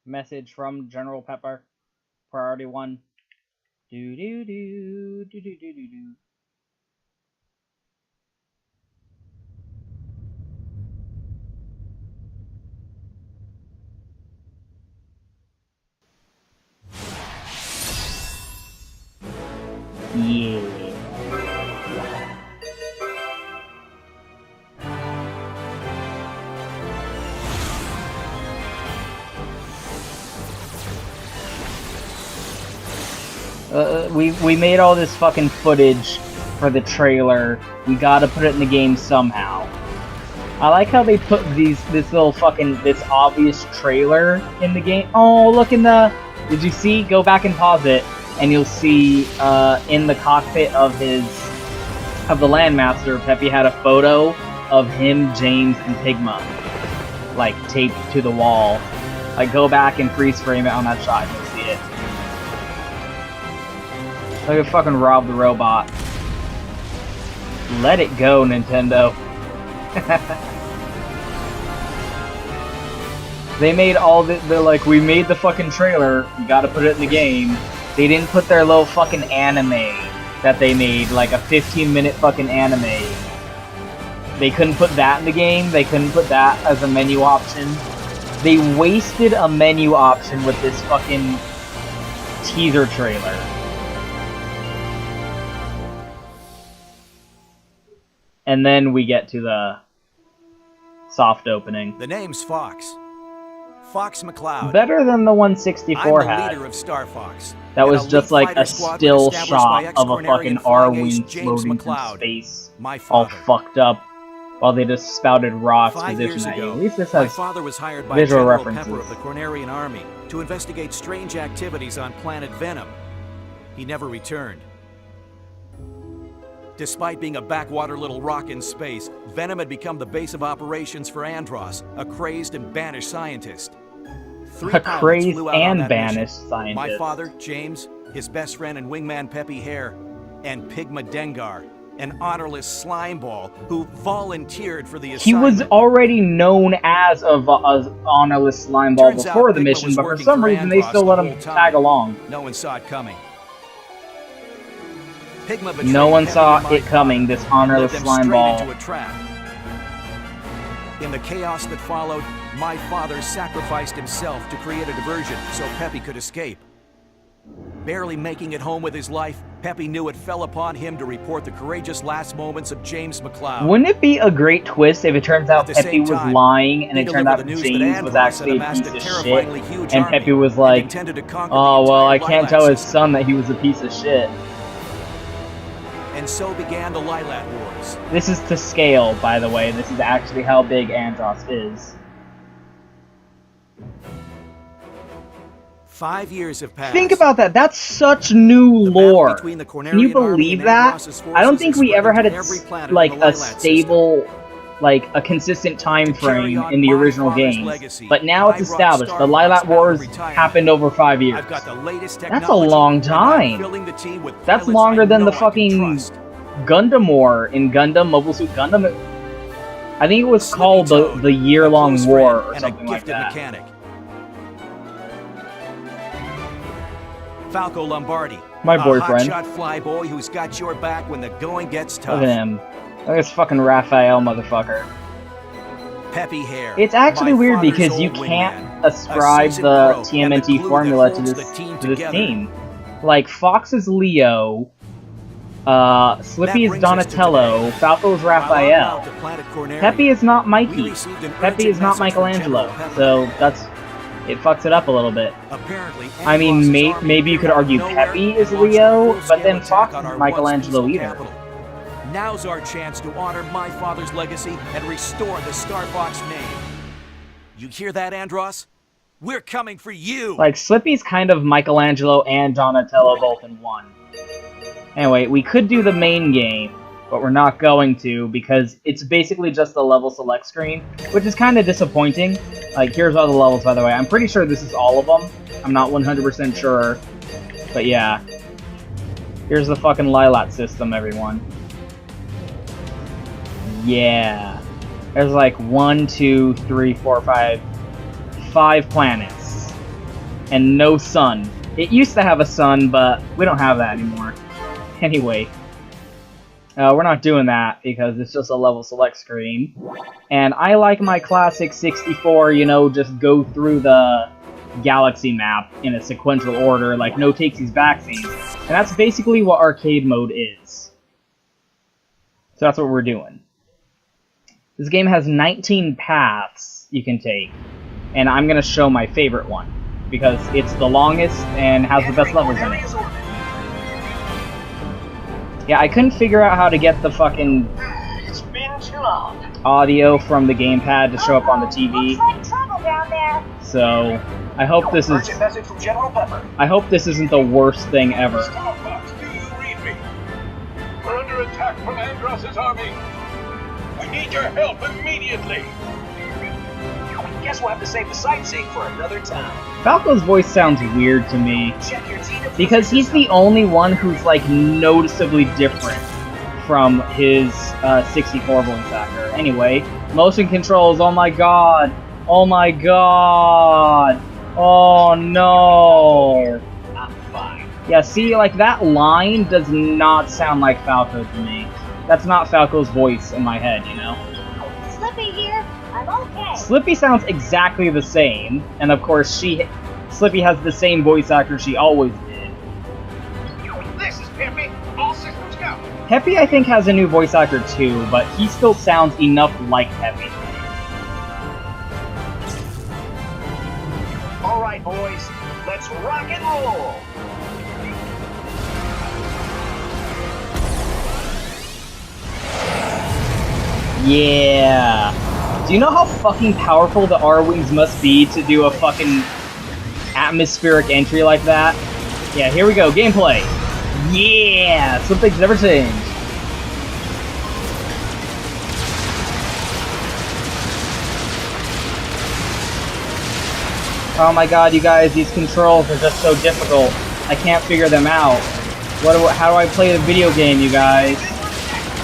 Message from General Pepper. Priority 1. Do do do do do do do do. Yeah. We made all this fucking footage for the trailer. We gotta put it in the game somehow. I like how they put this obvious trailer in the game. Oh, look in the... Did you see? Go back and pause it, and you'll see in the cockpit of the Landmaster, Peppy had a photo of him, James, and Pigma, like, taped to the wall. Like, go back and freeze frame it on that shot, and you'll see it. Look at fucking Rob the Robot. Let it go, Nintendo. They made all they're like, we made the fucking trailer, you gotta put it in the game. They didn't put their little fucking anime that they made, like a 15-minute fucking anime. They couldn't put that in the game, they couldn't put that as a menu option. They wasted a menu option with this fucking teaser trailer. And then we get to the soft opening. The name's Fox. Fox McCloud. Better than the 164 I'm the had. leader of Star Fox. That was just like a still shot of a fucking R-wing floating through space, all fucked up, while they just spouted raw exposition at you. At least this has father was hired by visual General references. Pepper of the Cornerian Army to investigate strange activities on planet Venom. He never returned. Despite being a backwater little rock in space, Venom had become the base of operations for Andross, a crazed and banished scientist. A crazed and banished scientist. My father, James, his best friend and wingman Peppy Hare, and Pigma Dengar, an honorless slimeball who volunteered for the assignment. He was already known as a honorless slimeball before the mission, but for some reason they still let him tag along. No one saw it coming. No one saw it coming, this honorless slimeball. In the chaos that followed, my father sacrificed himself to create a diversion so Peppy could escape. Barely making it home with his life, Peppy knew it fell upon him to report the courageous last moments of James McCloud. Wouldn't it be a great twist if it turns out Peppy was lying and it turned out James was actually a piece of shit, and Peppy was like, oh, well, I can't tell his son that he was a piece of shit. And so began the Lilac Wars. This is to scale, by the way. This is actually how big Andross is. 5 years have passed. Think about that. That's such new lore. Can you believe that? I don't think we ever had a stable, like a consistent time frame in the original games. But now it's established. The Lilac Wars happened over 5 years. That's a long time. That's longer than the fucking Gundam War in Gundam, Mobile Suit Gundam. I think it was called the year-long war or something like that. Falco Lombardi, my boyfriend. A hotshot flyboy who's got your back when the going gets tough. Look at him. Look at this fucking Raphael motherfucker. Peppy Hare. It's actually weird because you can't ascribe the TMNT formula to this team. Like, Fox is Leo, Slippy is Donatello, Falco is Raphael. Peppy is not Mikey. Peppy is not Michelangelo. So it fucks it up a little bit. I mean, maybe you could argue Peppy is Leo, but then Fox isn't Michelangelo either. Now's our chance to honor my father's legacy and restore the Star Fox name. You hear that, Andross? We're coming for you! Like, Slippy's kind of Michelangelo and Donatello both in one. Anyway, we could do the main game, but we're not going to because it's basically just the level select screen, which is kind of disappointing. Like, here's all the levels, by the way. I'm pretty sure this is all of them. I'm not 100% sure, but yeah. Here's the fucking Lilac system, everyone. Yeah. There's like 1, 2, 3, 4, 5 planets. and no sun. It used to have a sun, but we don't have that anymore. Anyway, we're not doing that because it's just a level select screen. And I like my classic 64, you know, just go through the galaxy map in a sequential order, like no takesies backsies. And that's basically what arcade mode is. So that's what we're doing. This game has 19 paths you can take, and I'm gonna show my favorite one, because it's the longest and has the best levels in it. Yeah, I couldn't figure out how to get the fucking audio from the gamepad to show up on the TV. So, I hope this is... I hope this isn't the worst thing ever. We're under attack from Andross's army. We need your help immediately. Guess we'll have to save the sightseeing for another time. Falco's voice sounds weird to me, because he's the only one who's like noticeably different from his 64 voice actor. Anyway, motion controls, oh my god! Oh my god! Oh no! I'm fine. Yeah, see, like, that line does not sound like Falco to me. That's not Falco's voice in my head, you know? Slippy here. I'm okay. Slippy sounds exactly the same, and of course Slippy has the same voice actor she always did. This is Peppy. All systems go. Peppy, I think, has a new voice actor too, but he still sounds enough like Peppy. All right, boys. Let's rock and roll. Yeah. Do you know how fucking powerful the R-Wings must be to do a fucking atmospheric entry like that? Yeah, here we go, gameplay. Yeah! Something's never changed. Oh my god, you guys, these controls are just so difficult. I can't figure them out. How do I play the video game, you guys?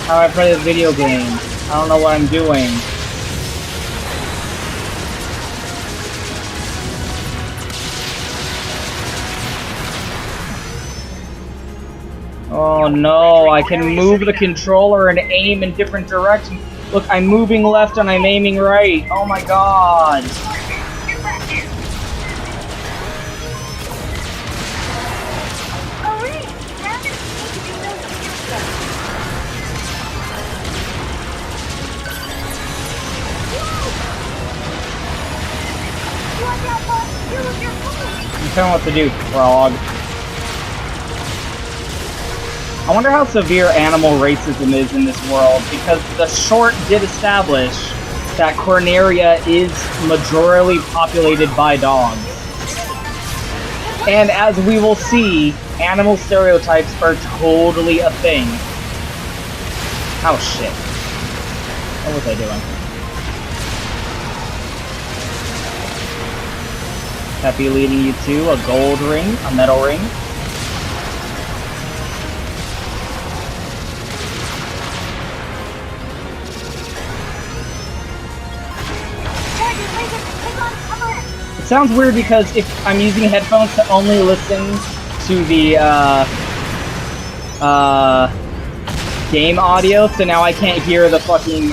How do I play the video game? I don't know what I'm doing. Oh no, I can move the controller and aim in different directions. Look, I'm moving left and I'm aiming right. Oh my god. You tell me what to do, frog. I wonder how severe animal racism is in this world, because the short did establish that Corneria is majorly populated by dogs. And as we will see, animal stereotypes are totally a thing. Oh shit. What was I doing? Peppy leading you to a gold ring, a metal ring. It sounds weird because if I'm using headphones to only listen to the game audio, so now I can't hear the fucking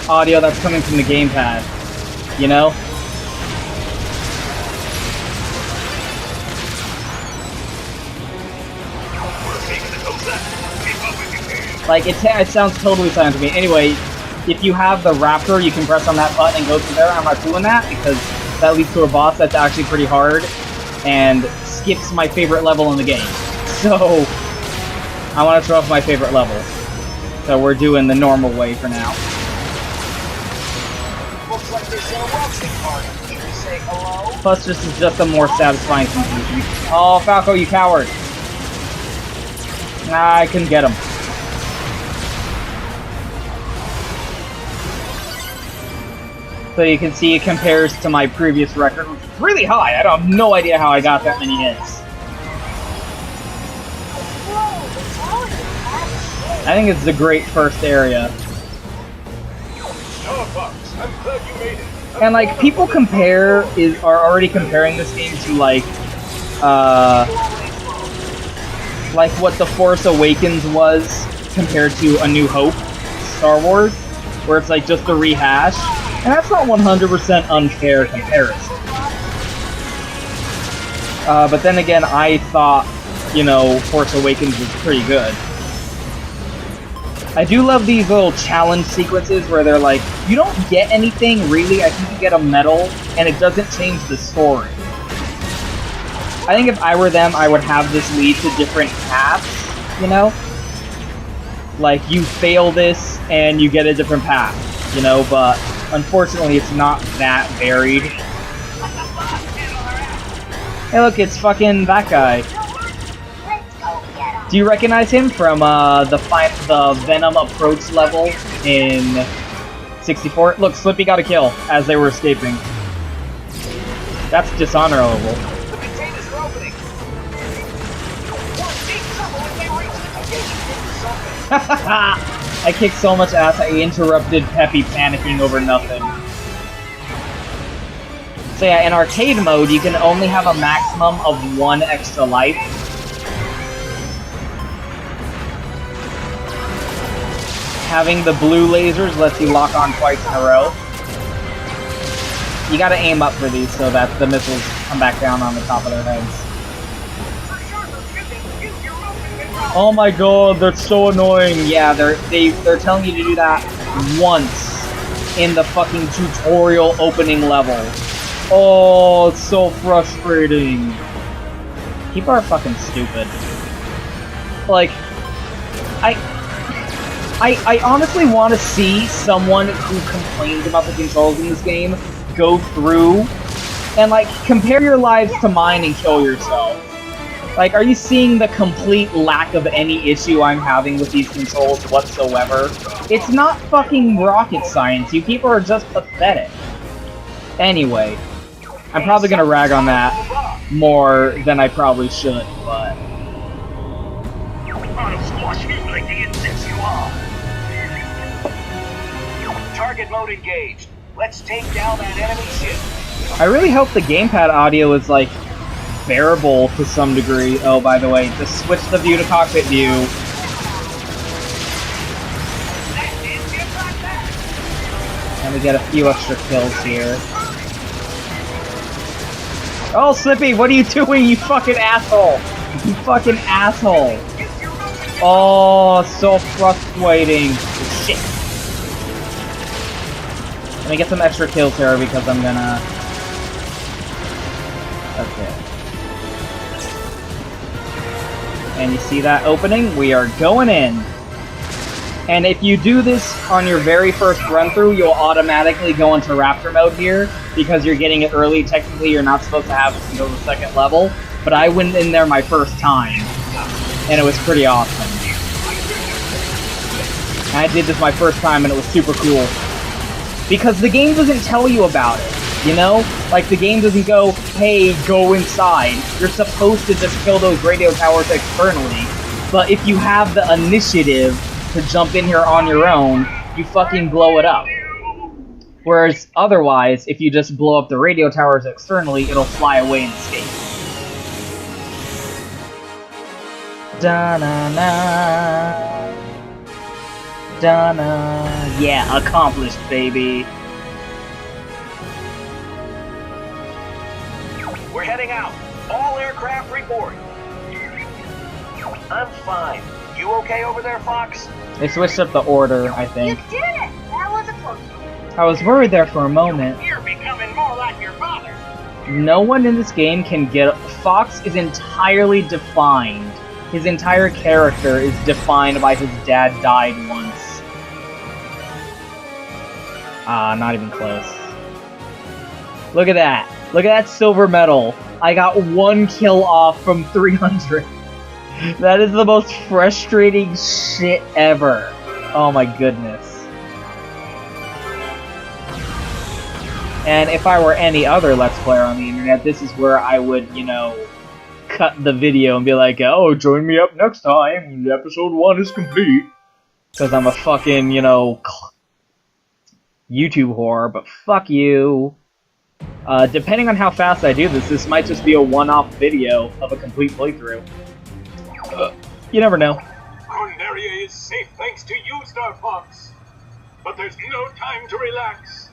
audio that's coming from the gamepad, you know? Like, it sounds totally silent to me. Anyway, if you have the Raptor, you can press on that button and go through there. I'm not doing that because that leads to a boss that's actually pretty hard and skips my favorite level in the game. So, I want to show off my favorite level. So we're doing the normal way for now. Looks like there's a welcome party. Can we say hello? Plus, this is just a more satisfying conclusion. Oh, Falco, you coward! Nah, I couldn't get him. So you can see it compares to my previous record, which is really high. I have no idea how I got that many hits. I think it's a great first area. And like, people are already comparing this game to like like what The Force Awakens was compared to A New Hope, Star Wars, where it's like just a rehash, and that's not 100% unfair comparison. But then again, I thought, you know, Force Awakens was pretty good. I do love these little challenge sequences where they're like, you don't get anything really, I think you get a medal, and it doesn't change the story. I think if I were them, I would have this lead to different paths, you know? Like, you fail this, and you get a different path, you know? But, unfortunately, it's not that varied. Hey look, it's fucking that guy. Do you recognize him from the Venom approach level in 64? Look, Slippy got a kill as they were escaping. That's dishonorable. The containers are opening. I kicked so much ass I interrupted Peppy panicking over nothing. So yeah, in arcade mode, you can only have a maximum of 1 extra life. Having the blue lasers lets you lock on twice in a row. You gotta aim up for these so that the missiles come back down on the top of their heads. Oh my god, they're so annoying. Yeah, they're telling you to do that once in the fucking tutorial opening level. Oh, it's so frustrating. People are fucking stupid. Like, I honestly want to see someone who complains about the controls in this game go through and, like, compare your lives to mine and kill yourself. Like, are you seeing the complete lack of any issue I'm having with these controls whatsoever? It's not fucking rocket science. You people are just pathetic. Anyway, I'm probably gonna rag on that more than I probably should, but... Target mode engaged. Let's take down that enemy ship. I really hope the gamepad audio is, like, bearable to some degree. Oh, by the way, just switch the view to cockpit view. And we get a few extra kills here. Oh, Slippy, what are you doing, you fucking asshole? You fucking asshole. Oh, so frustrating. Shit. Let me get some extra kills here because I'm gonna... Okay. And you see that opening? We are going in. And if you do this on your very first run-through, you'll automatically go into Raptor mode here, because you're getting it early. Technically, you're not supposed to have it until the second level, but I went in there my first time, and it was pretty awesome. And I did this my first time, and it was super cool. Because the game doesn't tell you about it, you know? Like, the game doesn't go, hey, go inside. You're supposed to just kill those radio towers externally, but if you have the initiative to jump in here on your own, you fucking blow it up. Whereas, otherwise, if you just blow up the radio towers externally, it'll fly away and escape. Da-na-na. Da-na. Yeah, accomplished, baby. We're heading out. All aircraft report. I'm fine. You okay over there, Fox? They switched up the order, I think. You did it! That was a close one. I was worried there for a moment. You're becoming more like your father. No one in this game can get... Fox is entirely defined. His entire character is defined by his dad died once. Ah, not even close. Look at that. Look at that silver medal. I got 1 kill off from 300. That is the most frustrating shit ever. Oh my goodness. And if I were any other Let's Player on the internet, this is where I would, you know, cut the video and be like, oh, join me up next time. Episode 1 is complete. Because I'm a fucking, you know, YouTube whore, but fuck you. Depending on how fast I do this, this might just be a one-off video of a complete playthrough. You never know. Corneria is safe thanks to you, Star Fox. But there's no time to relax.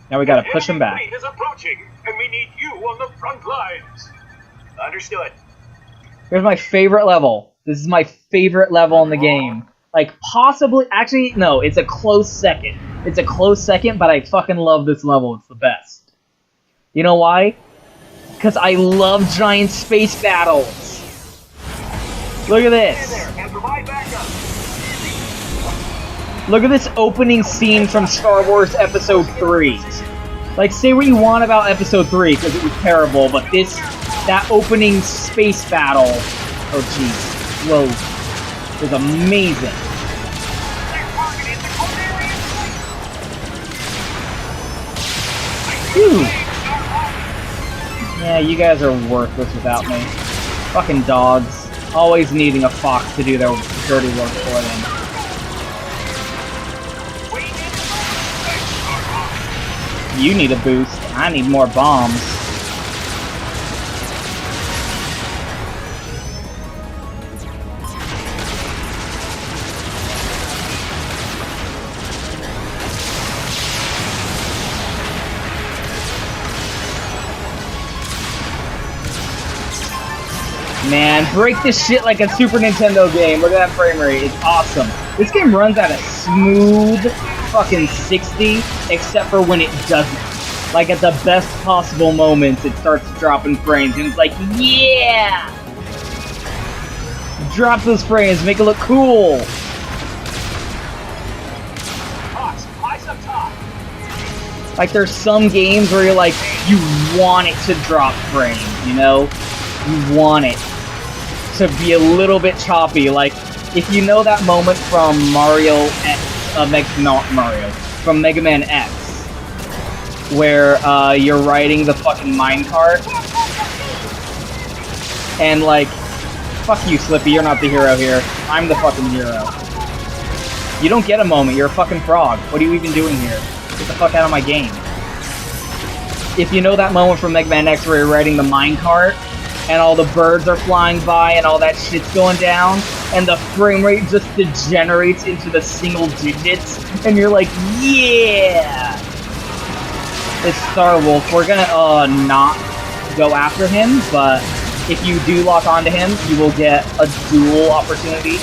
Now we gotta push him back. The enemy fleet is approaching, and we need you on the front lines. Understood. Here's my favorite level. This is my favorite level in the game. Like, possibly... Actually, no, it's a close second. It's a close second, but I fucking love this level. It's the best. You know why? Because I love giant space battles. Look at this. Look at this opening scene from Star Wars Episode 3. Like, say what you want about Episode 3, because it was terrible, but that opening space battle, oh jeez, whoa, was amazing. Whew. Yeah, you guys are worthless without me. Fucking dogs. Always needing a fox to do their dirty work for them. You need a boost. I need more bombs. Man, break this shit like a Super Nintendo game. Look at that frame rate. It's awesome. This game runs at a smooth fucking 60, except for when it doesn't. Like, at the best possible moments, it starts dropping frames, and it's like, yeah! Drop those frames, make it look cool! Like, there's some games where you're like, you want it to drop frames, you know? You want it to be a little bit choppy. Like, if you know that moment from from Mega Man X, where you're riding the fucking minecart, and like, fuck you, Slippy, you're not the hero here. I'm the fucking hero. You don't get a moment, you're a fucking frog. What are you even doing here? Get the fuck out of my game. If you know that moment from Mega Man X where you're riding the minecart, and all the birds are flying by, and all that shit's going down, and the frame rate just degenerates into the single digits, and you're like, yeah! It's Star Wolf. We're gonna, not go after him, but if you do lock onto him, you will get a duel opportunity,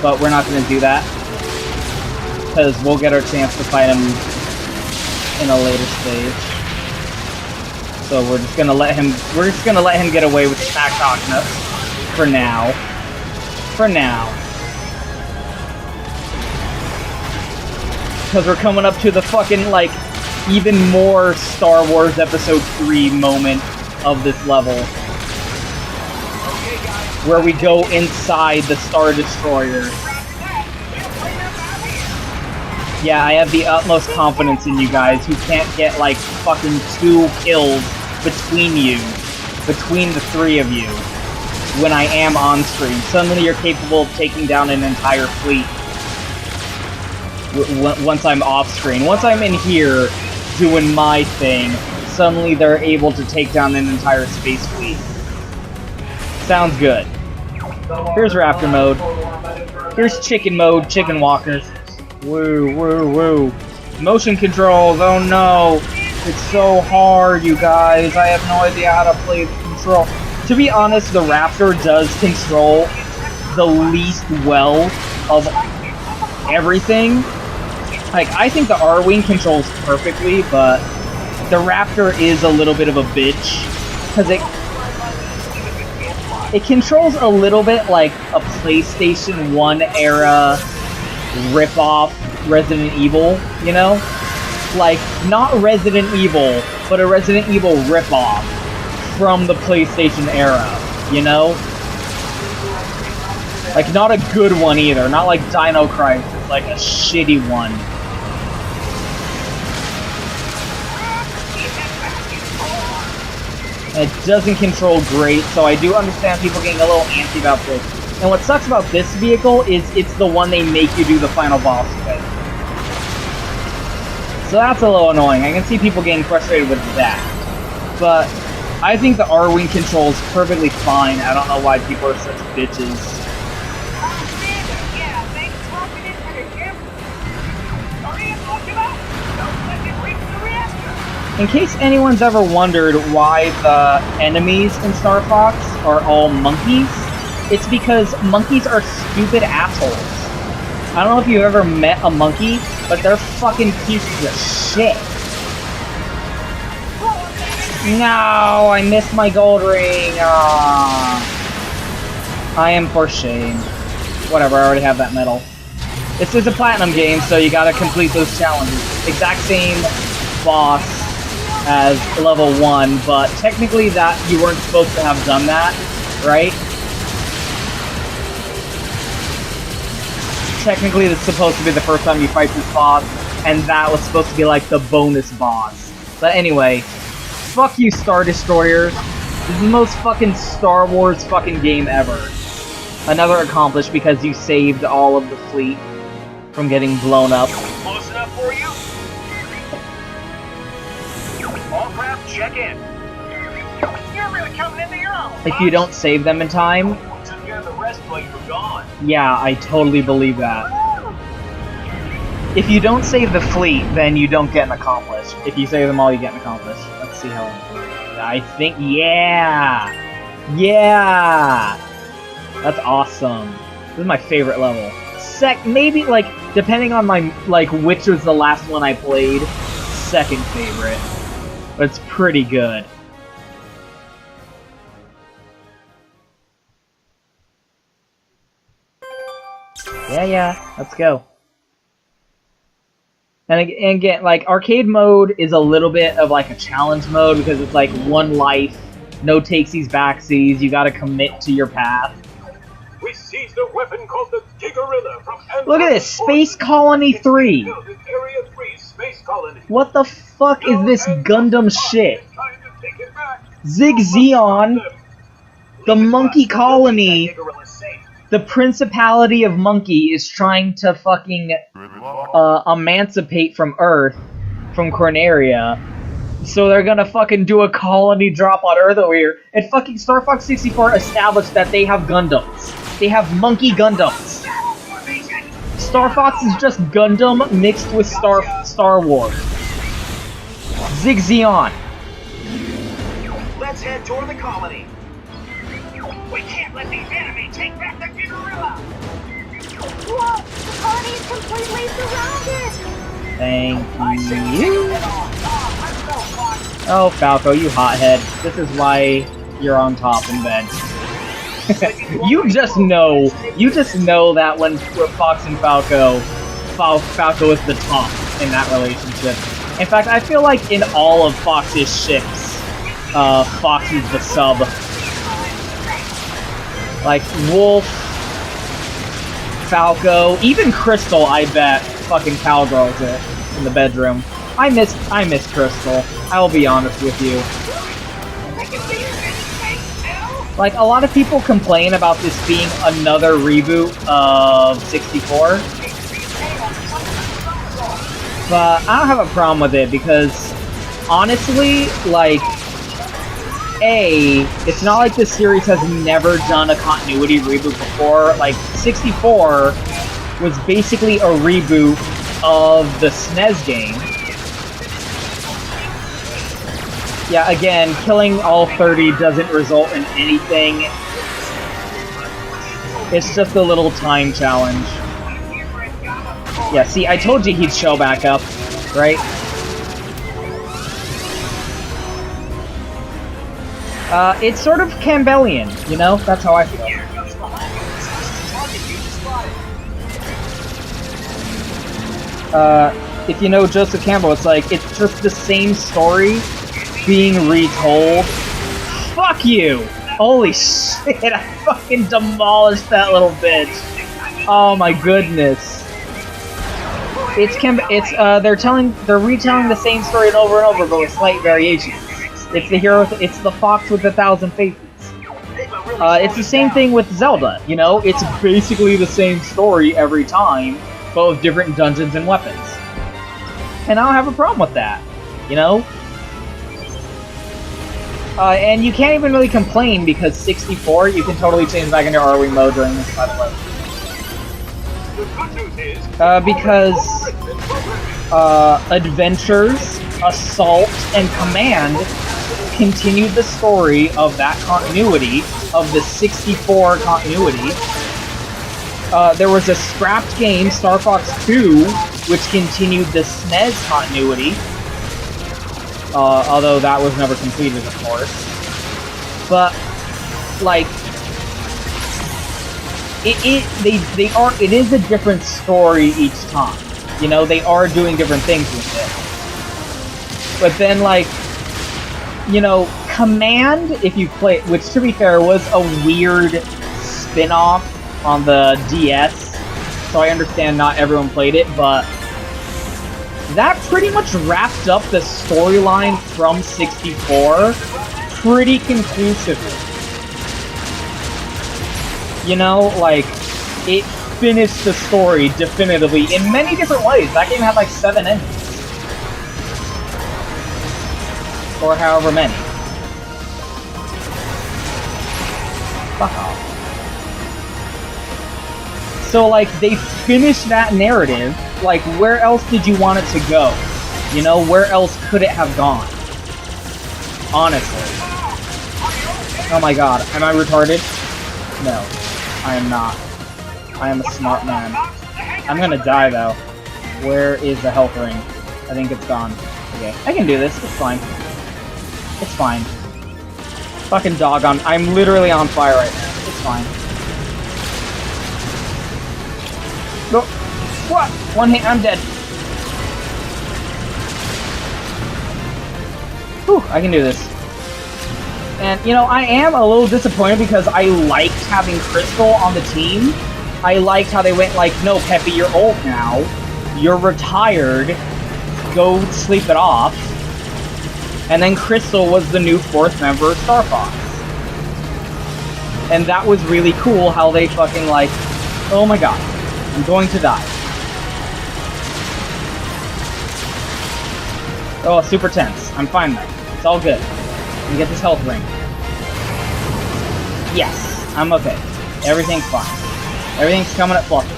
but we're not gonna do that, because we'll get our chance to fight him in a later stage. So we're just gonna let him get away with Smack Darkness for now. For now. Because we're coming up to the fucking, like, even more Star Wars Episode 3 moment of this level. Where we go inside the Star Destroyer. Yeah, I have the utmost confidence in you guys who can't get, like, fucking 2 kills between the 3 of you, when I am on screen. Suddenly you're capable of taking down an entire fleet once I'm off screen. Once I'm in here doing my thing, suddenly they're able to take down an entire space fleet. Sounds good. Here's Raptor mode. Here's chicken mode, chicken walkers. Woo, woo, woo. Motion controls, oh no. It's so hard, you guys. I have no idea how to play the control. To be honest, the Raptor does control the least well of everything. Like, I think the R-Wing controls perfectly, but the Raptor is a little bit of a bitch. Because it controls a little bit like a PlayStation 1 era rip-off Resident Evil, you know? Like, not Resident Evil, but a Resident Evil rip-off from the PlayStation era, you know? Like, not a good one either, not like Dino Crisis, like a shitty one. And it doesn't control great, so I do understand people getting a little antsy about this. And what sucks about this vehicle is it's the one they make you do the final boss with. So that's a little annoying. I can see people getting frustrated with that. But I think the R-Wing control is perfectly fine. I don't know why people are such bitches. Yeah, thanks for walking in for the gym. Hurry and lock him up. Don't let him reach the reactor. In case anyone's ever wondered why the enemies in Star Fox are all monkeys, it's because monkeys are stupid assholes. I don't know if you've ever met a monkey, but they're fucking pieces of shit. No, I missed my gold ring. Aww. I am for shame. Whatever, I already have that medal. This is a platinum game, so you gotta complete those challenges. Exact same boss as level 1, but technically that you weren't supposed to have done that, right? Technically this is supposed to be the first time you fight this boss, and that was supposed to be like the bonus boss. But anyway, fuck you, Star Destroyers. This is the most fucking Star Wars fucking game ever. Another accomplished because you saved all of the fleet from getting blown up. Close enough for you? All craft, check in. You're really coming into your own. If you don't save them in time, Took care of the rest while you were gone. yeah, I totally believe that. If you don't save the fleet, then you don't get an accomplished. If you save them all, you get an accomplished. Let's see how... I think... Yeah! Yeah! That's awesome. This is my favorite level. Maybe, like, depending on my... Like, which was the last one I played, second favorite. But it's pretty good. Yeah, let's go. And again, like, arcade mode is a little bit of, like, a challenge mode, because it's, like, one life, no takesies, backsies, you gotta commit to your path. We seized a weapon called the Gigarilla from... Look at this! Space Colony 3! Area 3 Space Colony. What the fuck is this Gundam shit? Trying to take it back. Zig Zeon, the monkey colony, the Principality of Monkey is trying to fucking emancipate from Earth, from Corneria. So they're gonna fucking do a colony drop on Earth over here. And fucking Star Fox 64 established that they have Gundams. They have monkey Gundams. Star Fox is just Gundam mixed with Star Wars. Zig Zeon. Let's head toward the colony. We can't let the enemy take back the Gigarilla. Whoa! The colony is completely surrounded. Thank you. Oh, Falco, you hothead. This is why you're on top in bed. You just know that when Fox and Falco is the top in that relationship. In fact, I feel like in all of Fox's ships, Fox is the sub. Like, Wolf, Falco, even Crystal, I bet, fucking cowgirls it in the bedroom. I miss Crystal. I will be honest with you. Like, a lot of people complain about this being another reboot of 64. But I don't have a problem with it because, honestly, like, it's not like this series has never done a continuity reboot before. Like, 64 was basically a reboot of the SNES game. Yeah, again, killing all 30 doesn't result in anything. It's just a little time challenge. Yeah, see, I told you he'd show back up, right? It's sort of Campbellian, you know? That's how I feel. If you know Joseph Campbell, it's like, it's just the same story being retold. Fuck you! Holy shit, I fucking demolished that little bitch. Oh my goodness. They're retelling the same story over and over, but with slight variations. It's the hero, it's the fox with 1,000 faces. It's the same thing with Zelda, you know? It's basically the same story every time, but with different dungeons and weapons. And I don't have a problem with that, you know? And you can't even really complain because 64, you can totally change back into ROE mode during this, by the way. Because Adventures, Assault, and Command continued the story of that continuity, of the 64 continuity. There was a scrapped game, Star Fox 2, which continued the SNES continuity. Although that was never completed, of course. But, like, it is a different story each time. You know, they are doing different things with it. But then, like, you know, Command, if you play, which to be fair was a weird spin-off on the DS, so I understand not everyone played it, but that pretty much wrapped up the storyline from 64 pretty conclusively. You know, like, it finished the story definitively in many different ways. That game had like 7 endings. Or however many. Fuck off. So, like, they finished that narrative. Like, where else did you want it to go? You know, where else could it have gone? Honestly. Oh my god, am I retarded? No, I am not. I am a smart man. I'm gonna die, though. Where is the health ring? I think it's gone. Okay, I can do this. It's fine. It's fine. Fucking doggone. I'm literally on fire right now. It's fine. Go. What? One hit, I'm dead. Whew, I can do this. And, you know, I am a little disappointed because I liked having Crystal on the team. I liked how they went like, no, Peppy, you're old now. You're retired. Go sleep it off. And then Crystal was the new 4th member of Star Fox. And that was really cool how they fucking like, oh my god, I'm going to die. Oh, super tense. I'm fine though. It's all good. Let me get this health ring. Yes, I'm okay. Everything's fine. Everything's coming at fluffy.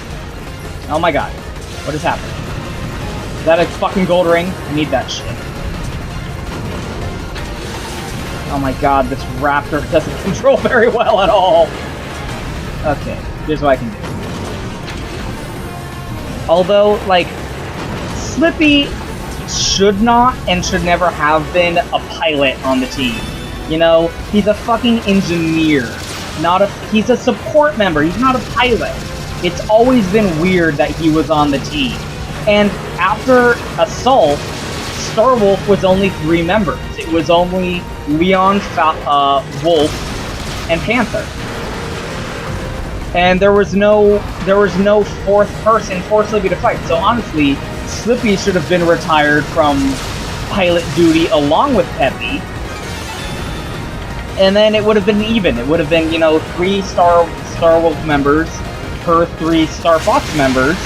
Oh my god. What is happening? Is that a fucking gold ring? I need that shit. Oh my god, this raptor doesn't control very well at all. Okay, here's what I can do. Although, like, Slippy should not and should never have been a pilot on the team. You know, he's a fucking engineer. He's a support member, he's not a pilot. It's always been weird that he was on the team. And after Assault, Star Wolf was only 3 members. It was only Leon, Wolf, and Panther. And there was no 4th person for Slippy to fight. So honestly, Slippy should have been retired from pilot duty along with Peppy. And then it would have been even. It would have been, you know, 3 Star Wolf members per 3 Star Fox members.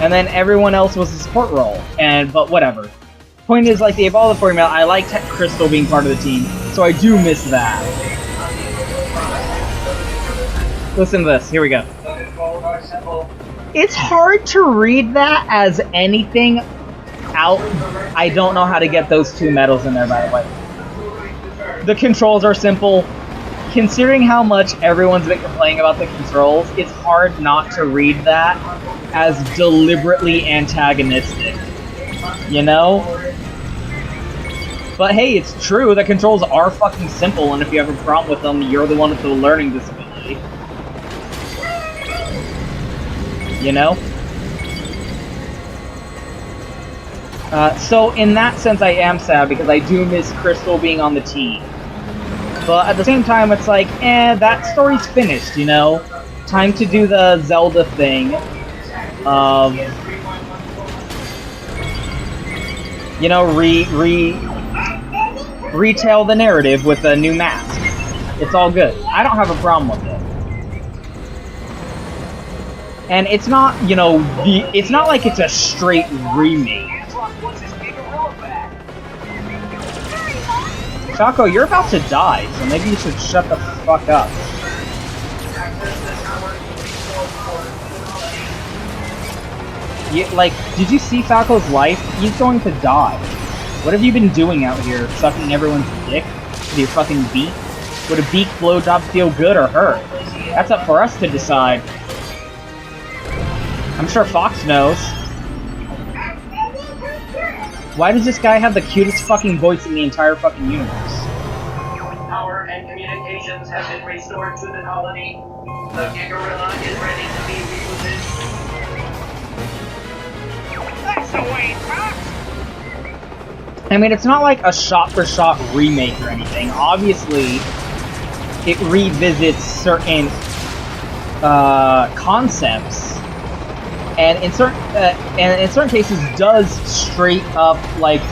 And then everyone else was a support role. But whatever. Point is, like, they evolved the formula. I liked Crystal being part of the team, so I do miss that. Listen to this. Here we go. It's hard to read that as anything out. I don't know how to get those 2 medals in there, by the way. The controls are simple. Considering how much everyone's been complaining about the controls, it's hard not to read that as deliberately antagonistic. You know? But hey, it's true, the controls are fucking simple, and if you have a problem with them, you're the one with the learning disability. You know? So in that sense I am sad, because I do miss Crystal being on the team. But at the same time, it's like, that story's finished, you know? Time to do the Zelda thing of, you know, retell the narrative with a new mask. It's all good. I don't have a problem with it. And it's not, you know, it's not like it's a straight remake. Falco, you're about to die, so maybe you should shut the fuck up. Like, did you see Falco's life? He's going to die. What have you been doing out here? Sucking everyone's dick with your fucking beak? Would a beak blowjob feel good or hurt? That's up for us to decide. I'm sure Fox knows. Why does this guy have the cutest fucking voice in the entire fucking universe? Power and communications have been restored to the colony. The Gigarilla is ready to be repositioned. That's the way, Fox! I mean, it's not like a shot-for-shot remake or anything. Obviously, it revisits certain concepts, and in certain cases does straight up like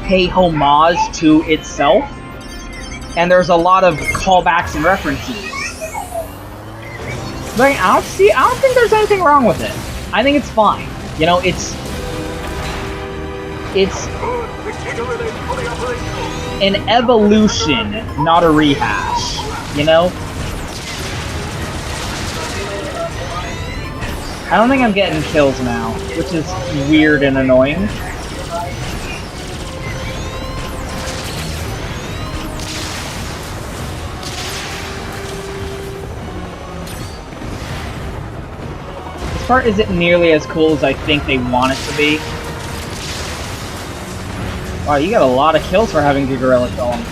pay homage to itself. And there's a lot of callbacks and references. Like, I don't think there's anything wrong with it. I think it's fine. You know, it's an evolution, not a rehash. You know? I don't think I'm getting kills now, which is weird and annoying. This part isn't nearly as cool as I think they want it to be. Wow, you got a lot of kills for having Gigarilla kill him.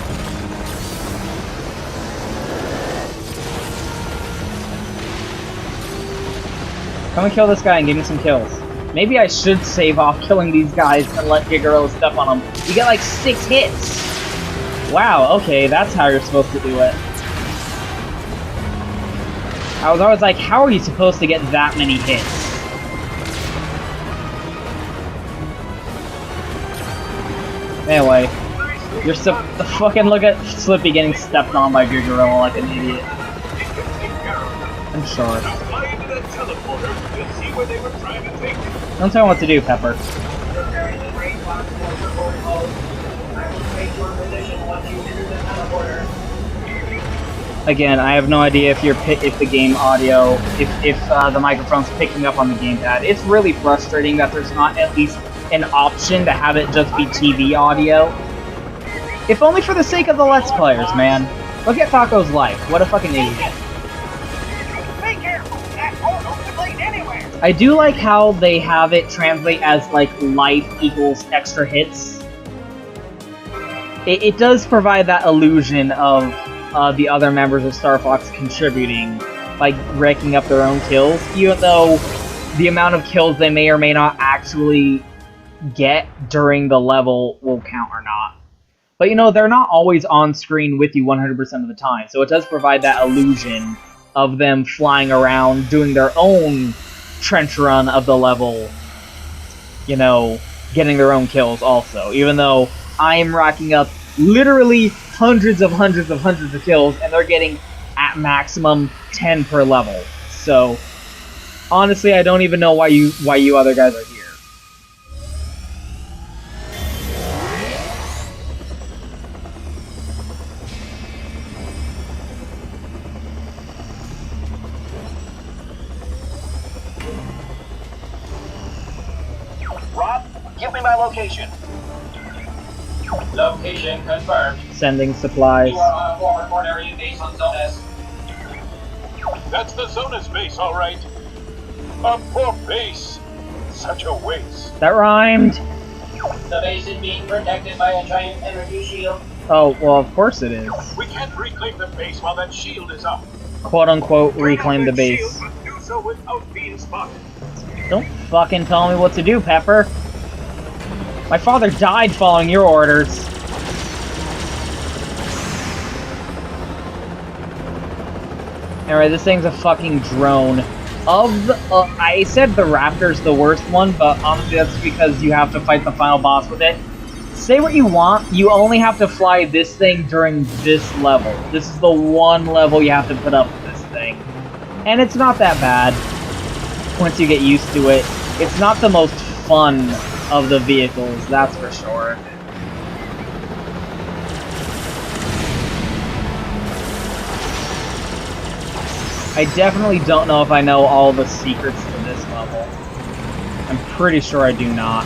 Come and kill this guy and give me some kills. Maybe I should save off killing these guys and let Gigarilla step on them. You get like 6 hits! Wow, okay, that's how you're supposed to do it. I was always like, how are you supposed to get that many hits? Anyway, you're fucking look at Slippy getting stepped on by Gigarilla like an idiot. I'm sure. Don't tell me what to do, Pepper. Again, I have no idea if the game audio, if the microphone's picking up on the gamepad. It's really frustrating that there's not at least an option to have it just be TV audio. If only for the sake of the Let's Players, man. Look at Falco's life. What a fucking idiot. Be careful! That portal could lead anywhere! I do like how they have it translate as, like, life equals extra hits. It does provide that illusion of the other members of Star Fox contributing, like, racking up their own kills, even though the amount of kills they may or may not actually get during the level will count or not. But, you know, they're not always on screen with you 100% of the time, so it does provide that illusion of them flying around, doing their own trench run of the level, you know, getting their own kills also, even though I am racking up literally hundreds of kills, and they're getting at maximum 10 per level. So, honestly, I don't even know why you other guys are here. Rob, give me my location. Location confirmed. Sending supplies. You are on a former port area base on Zone S. That's the Zonus base, all right. A poor base. Such a waste. That rhymed. The base is being protected by a giant energy shield. Oh, well, of course it is. We can't reclaim the base while that shield is up. Quote-unquote, reclaim the base. Shield, but do so without being spotted. Don't fucking tell me what to do, Pepper. My father died following your orders. Anyway, this thing's a fucking drone. I said the Raptor's the worst one, but honestly that's because you have to fight the final boss with it. Say what you want, you only have to fly this thing during this level. This is the one level you have to put up with this thing. And it's not that bad once you get used to it. It's not the most fun of the vehicles, that's for sure. I definitely don't know if I know all the secrets to this level. I'm pretty sure I do not.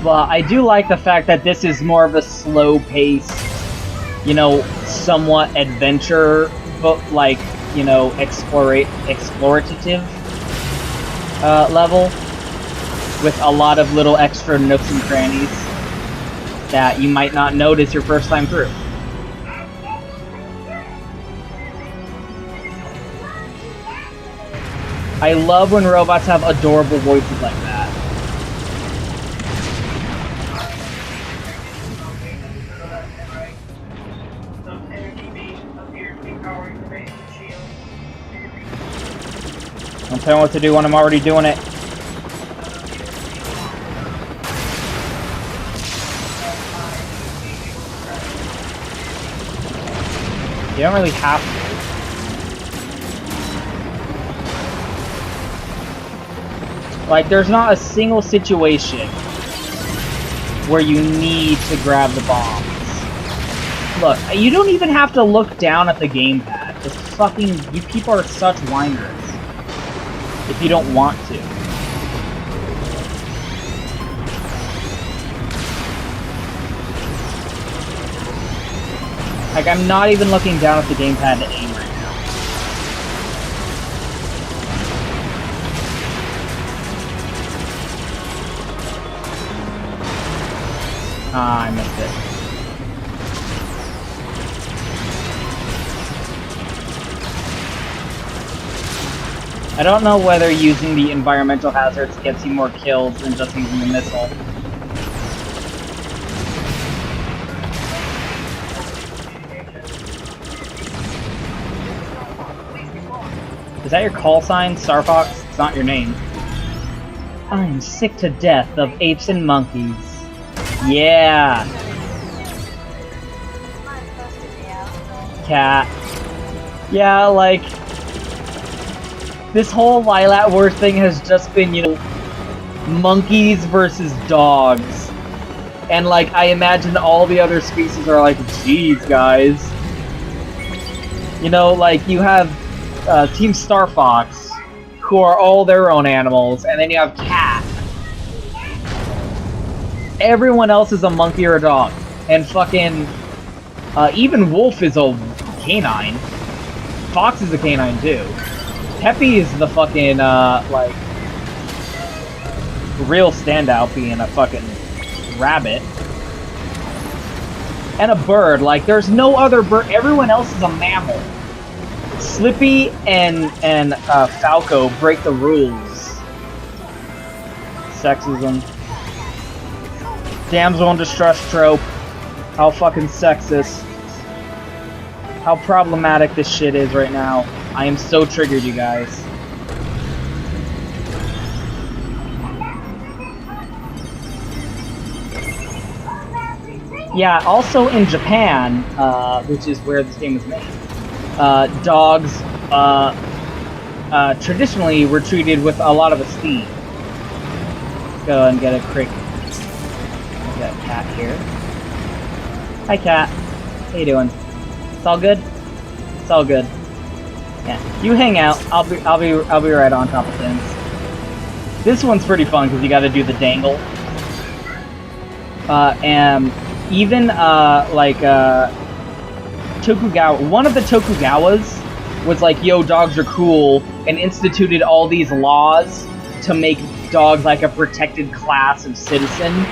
But I do like the fact that this is more of a slow-paced, you know, somewhat adventure, but like, you know, explorative level with a lot of little extra nooks and crannies that you might not notice your first time through. I love when robots have adorable voices like that. Don't tell me what to do when I'm already doing it. You don't really have to. Like, there's not a single situation where you need to grab the bombs. Look, you don't even have to look down at the gamepad. Just fucking, you people are such whiners. If you don't want to. Like, I'm not even looking down at the gamepad to aim right now. Ah, I missed it. I don't know whether using the environmental hazards gets you more kills than just using the missile. Is that your call sign, Star Fox? It's not your name. I'm sick to death of apes and monkeys. Yeah! Cat. Yeah, like... this whole Lilat Wars thing has just been, you know, monkeys versus dogs. And, like, I imagine all the other species are like, geez, guys. You know, like, you have Team Star Fox, who are all their own animals, and then you have Cat. Everyone else is a monkey or a dog. And fucking... even Wolf is a canine. Fox is a canine, too. Peppy is the fucking, like, real standout being a fucking rabbit. And a bird. Like, there's no other bird. Everyone else is a mammal. Slippy and Falco break the rules. Sexism. Damsel in distress trope. How fucking sexist. How problematic this shit is right now. I am so triggered, you guys. Yeah, also in Japan, which is where this game was made, dogs traditionally were treated with a lot of esteem. Let's go and get a quick... Look at Cat here. Hi, Cat. How you doing? It's all good? It's all good. Yeah, you hang out. I'll be right on top of things. This one's pretty fun because you got to do the dangle. And even Tokugawa, one of the Tokugawas was like, "Yo, dogs are cool," and instituted all these laws to make dogs like a protected class of citizen.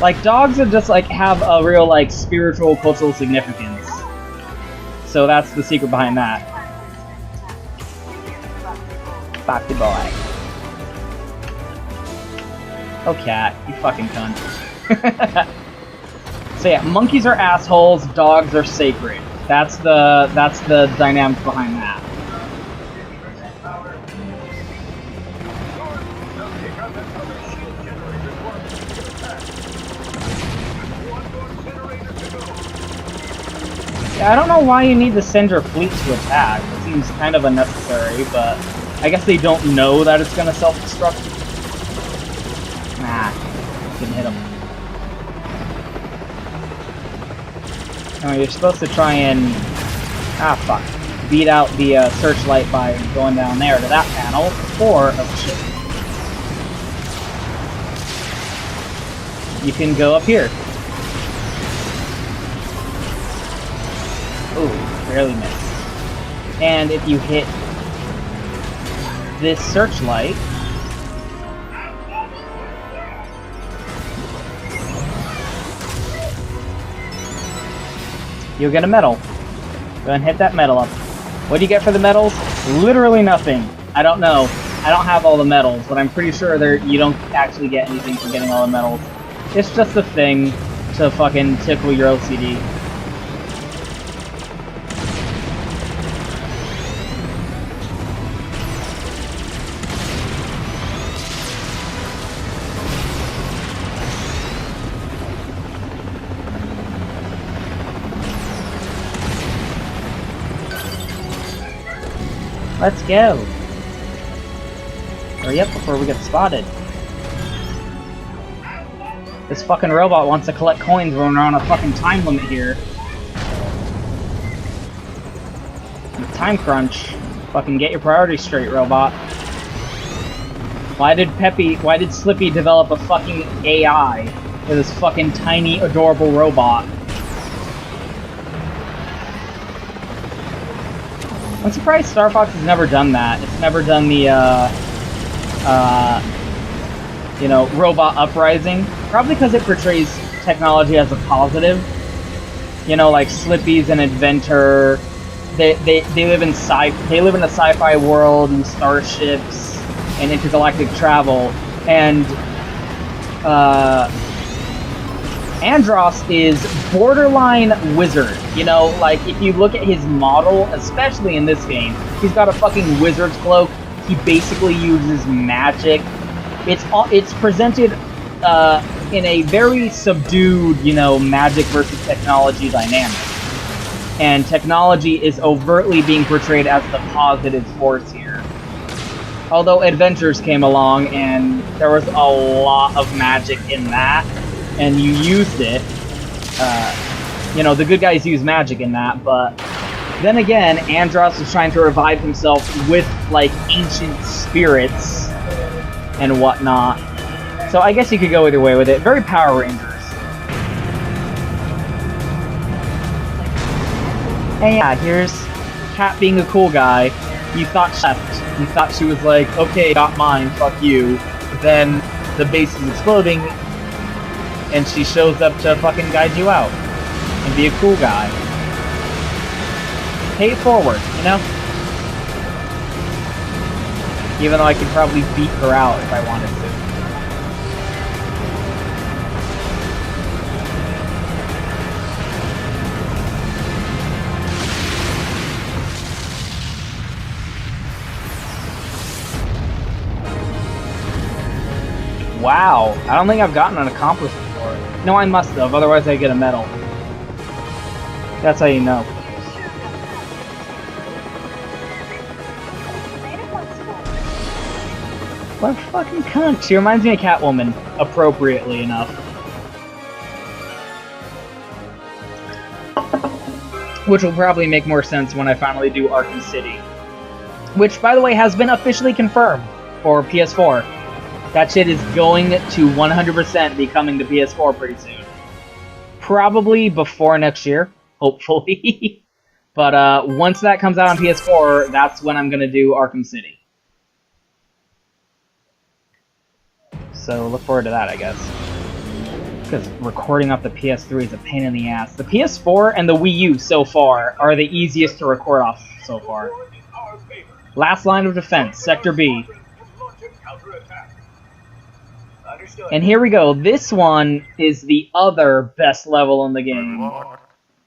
Like, dogs are just like have a real like spiritual, cultural significance. So that's the secret behind that. Foxy boy. Oh, Cat, you fucking cunt. So yeah, monkeys are assholes, dogs are sacred. That's the dynamic behind that. Yeah, I don't know why you need to send your fleet to attack. It seems kind of unnecessary, but I guess they don't know that it's gonna self-destruct. Nah, didn't hit him. Oh, you're supposed to try and... Ah, fuck. Beat out the searchlight by going down there to that panel. Or... Oh, shit. You can go up here. Ooh, barely missed. And if you hit this searchlight... you'll get a medal. Go ahead and hit that medal up. What do you get for the medals? Literally nothing. I don't know. I don't have all the medals, but I'm pretty sure you don't actually get anything for getting all the medals. It's just a thing to fucking tickle your OCD. Let's go! Hurry up before we get spotted. This fucking robot wants to collect coins when we're on a fucking time limit here. Time crunch. Fucking get your priorities straight, robot. Why did Slippy develop a fucking AI for this fucking tiny, adorable robot? I'm surprised Star Fox has never done that. It's never done the, you know, robot uprising. Probably because it portrays technology as a positive. You know, like Slippy's an inventor. They live in a sci-fi world and starships and intergalactic travel. And Andros is borderline wizard. You know, like, if you look at his model, especially in this game, he's got a fucking wizard's cloak. He basically uses magic. It's presented in a very subdued, you know, magic versus technology dynamic. And technology is overtly being portrayed as the positive force here. Although Adventures came along and there was a lot of magic in that, and you used it. You know, the good guys use magic in that, but then again, Andros is trying to revive himself with, like, ancient spirits and whatnot. So I guess you could go either way with it. Very Power Rangers. And yeah, here's Kat being a cool guy. You thought she left. You thought she was like, okay, got mine, fuck you. But then the base is exploding, and she shows up to fucking guide you out. And be a cool guy. Pay it forward, you know? Even though I could probably beat her out if I wanted to. Wow, I don't think I've gotten an accomplishment before. No, I must have, otherwise I get a medal. That's how you know. What a fucking cunt. She reminds me of Catwoman, appropriately enough. Which will probably make more sense when I finally do Arkham City. Which, by the way, has been officially confirmed for PS4. That shit is going to 100% be coming to PS4 pretty soon. Probably before next year, hopefully. But once that comes out on PS4, that's when I'm going to do Arkham City. So look forward to that, I guess. Because recording off the PS3 is a pain in the ass. The PS4 and the Wii U so far are the easiest to record off so far. Last line of defense, Sector B. And here we go. This one is the other best level in the game.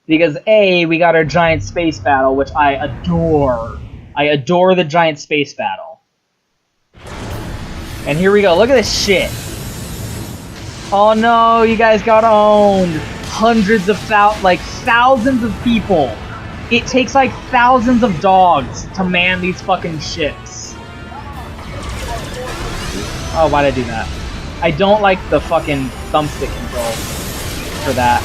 Because A, we got our giant space battle, which I adore. I adore the giant space battle. And here we go. Look at this shit. Oh no, you guys got owned. Hundreds of thousands of people. It takes like thousands of dogs to man these fucking ships. Oh, why'd I do that? I don't like the fucking thumbstick control for that.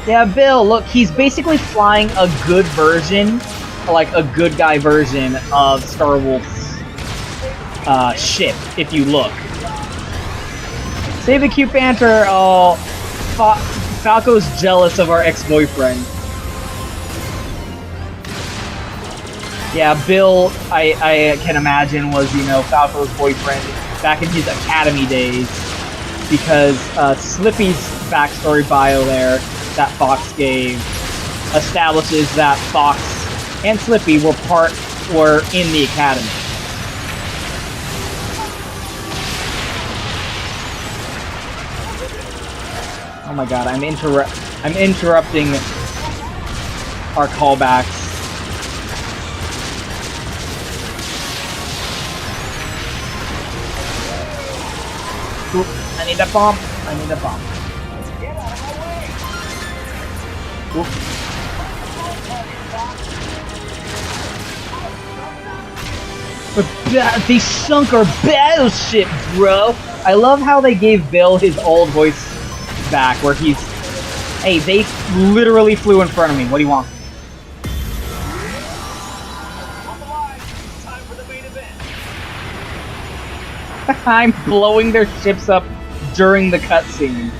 Yeah, Bill, look, he's basically flying a good version, like a good guy version of Star Wolf's ship, if you look. Save the cute banter! Oh, Falco's jealous of our ex-boyfriend. Yeah, Bill, I can imagine, was, you know, Falco's boyfriend back in his academy days. Because Slippy's backstory bio there, that Fox gave, establishes that Fox and Slippy were in the academy. Oh my god, I'm interrupting our callbacks. Oop, I need a bomb. I need a bomb. Oop. They sunk our battleship, bro! I love how they gave Bill his old voice back, where he's... Hey, they literally flew in front of me. What do you want? I'm blowing their ships up during the cutscene.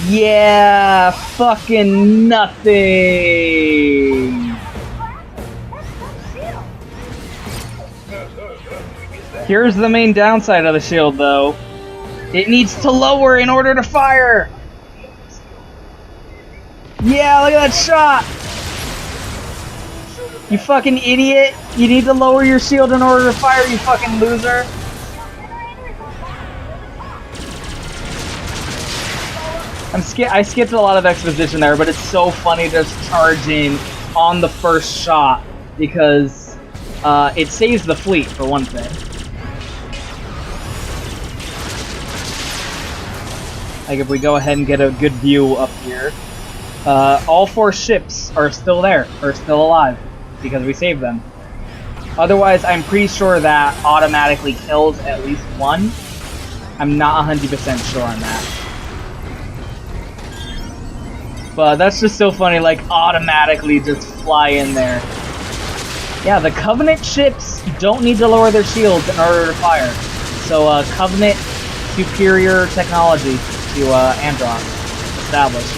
Yeah, fucking nothing. Here's the main downside of the shield, though. It needs to lower in order to fire! Yeah, look at that shot! You fucking idiot! You need to lower your shield in order to fire, you fucking loser! I skipped a lot of exposition there, but it's so funny to just charge in on the first shot, because it saves the fleet, for one thing. Like, if we go ahead and get a good view up here, all 4 ships are still there, are still alive, because we saved them. Otherwise, I'm pretty sure that automatically kills at least one. I'm not 100% sure on that. But that's just so funny, like, automatically just fly in there. Yeah, the Covenant ships don't need to lower their shields in order to fire. So, Covenant superior technology to Andross established.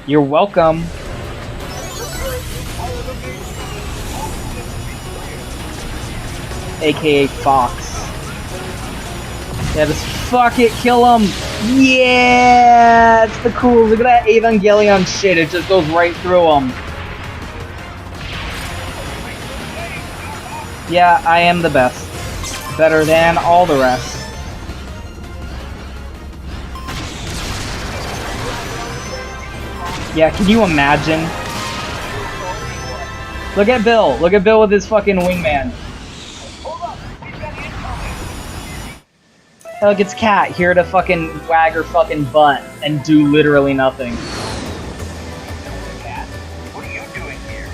You're welcome. AKA Fox. Yeah, just fuck it, kill him! Yeah! It's the cool, look at that Evangelion shit, it just goes right through him. Yeah, I am the best. Better than all the rest. Yeah, can you imagine? Look at Bill. Look at Bill with his fucking wingman. Look, it's Cat, here to fucking wag her fucking butt and do literally nothing. Cat, what are you doing here?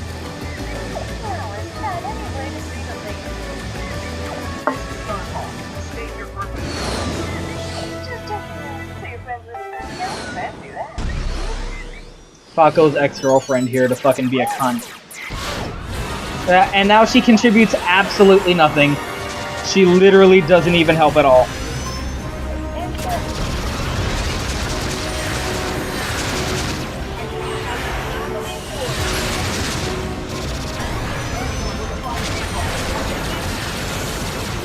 State your purpose. Falco's ex-girlfriend here to fucking be a cunt. And now she contributes absolutely nothing. She literally doesn't even help at all.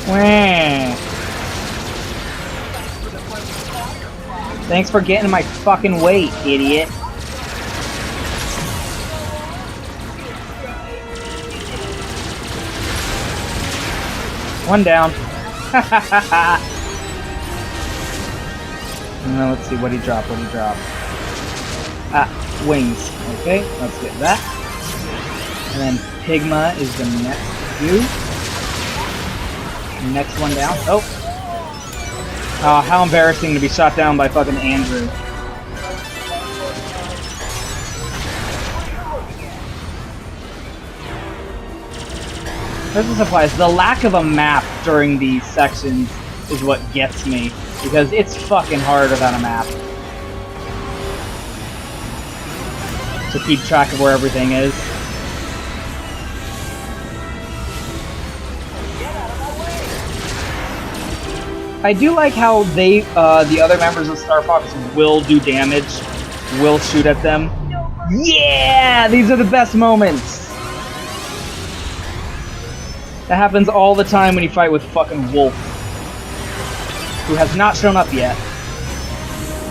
Wah. Thanks for getting in my fucking way, idiot. One down. Now let's see what he dropped. What he dropped? Ah, wings. Okay, let's get that. And then Pigma is the next to do. Next one down. Oh. How embarrassing to be shot down by fucking Andrew. Prison supplies. The lack of a map during these sections is what gets me, because it's fucking hard without a map to keep track of where everything is. I do like how they, the other members of Star Fox will do damage, will shoot at them. Yeah! These are the best moments! That happens all the time when you fight with fucking Wolf, who has not shown up yet,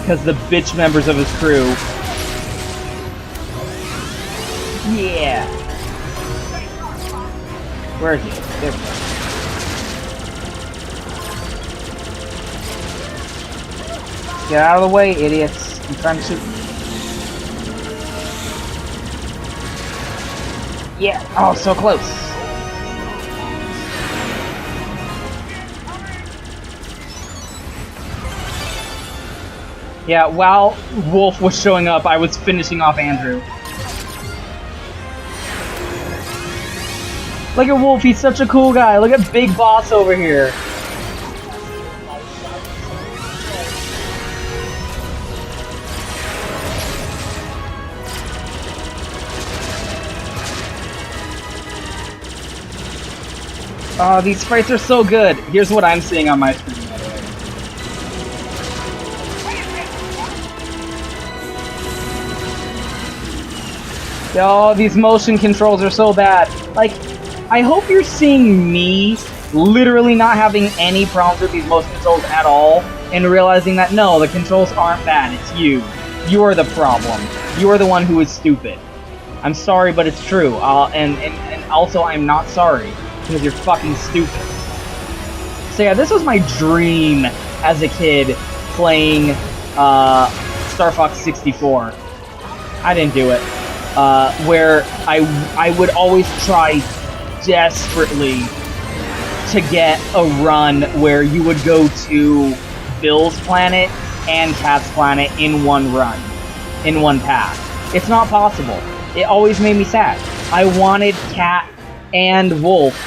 because the bitch members of his crew. Yeah! Where is he? There we go. Get out of the way, idiots. I'm trying to shoot. Yeah. Oh, so close. Yeah, while Wolf was showing up, I was finishing off Andrew. Look at Wolf, he's such a cool guy. Look at Big Boss over here. Oh, these fights are so good. Here's what I'm seeing on my screen. Oh, these motion controls are so bad. Like, I hope you're seeing me literally not having any problems with these motion controls at all, and realizing that no, the controls aren't bad, it's you. You are the problem. You are the one who is stupid. I'm sorry, but it's true. And also, I'm not sorry, because you're fucking stupid. So yeah, this was my dream as a kid, playing Star Fox 64. I didn't do it. Where I would always try desperately to get a run where you would go to Bill's planet and Cat's planet in one run, in one pass. It's not possible. It always made me sad. I wanted Cat and Wolf.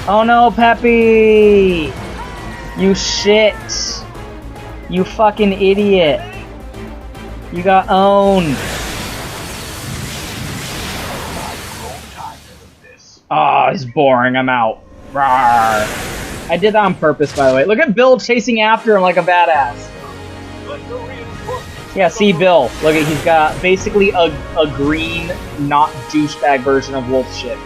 Oh no, Peppy! You shit! You fucking idiot! You got owned! Oh, it's boring. I'm out. Rawr. I did that on purpose, by the way. Look at Bill chasing after him like a badass. Yeah, see Bill. Look at, he's got basically a green, not douchebag version of Wolf shit.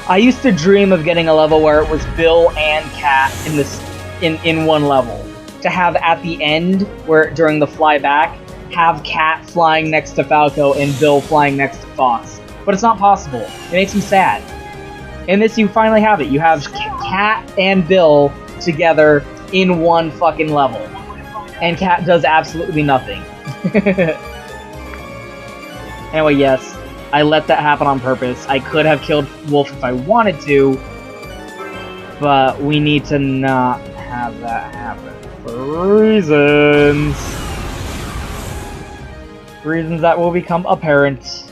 I used to dream of getting a level where it was Bill and Cat in one level. To have at the end, where during the flyback, have Cat flying next to Falco and Bill flying next to Fox. But it's not possible. It makes me sad. In this, you finally have it. You have Cat and Bill together in one fucking level. And Cat does absolutely nothing. Anyway, yes, I let that happen on purpose. I could have killed Wolf if I wanted to, but we need to not have that happen. For reasons. Reasons that will become apparent.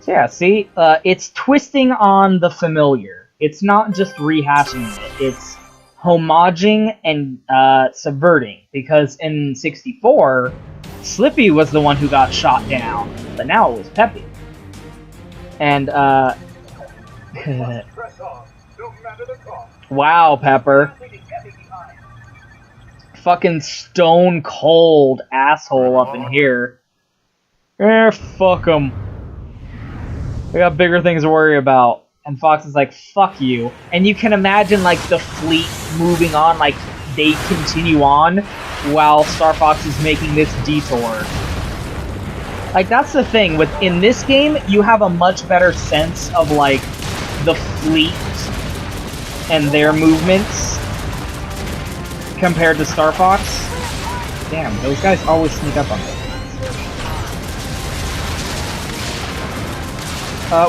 Yeah, see? It's twisting on the familiar. It's not just rehashing it. It's homaging and subverting. Because in 64, Slippy was the one who got shot down. But now it was Peppy. And, wow, Pepper. Fucking stone cold asshole up in here. Fuck him. We got bigger things to worry about. And Fox is like, fuck you. And you can imagine, like, the fleet moving on, like, they continue on while Star Fox is making this detour. Like, that's the thing. In this game, you have a much better sense of, like, the fleet and their movements compared to Star Fox. Damn, those guys always sneak up on me.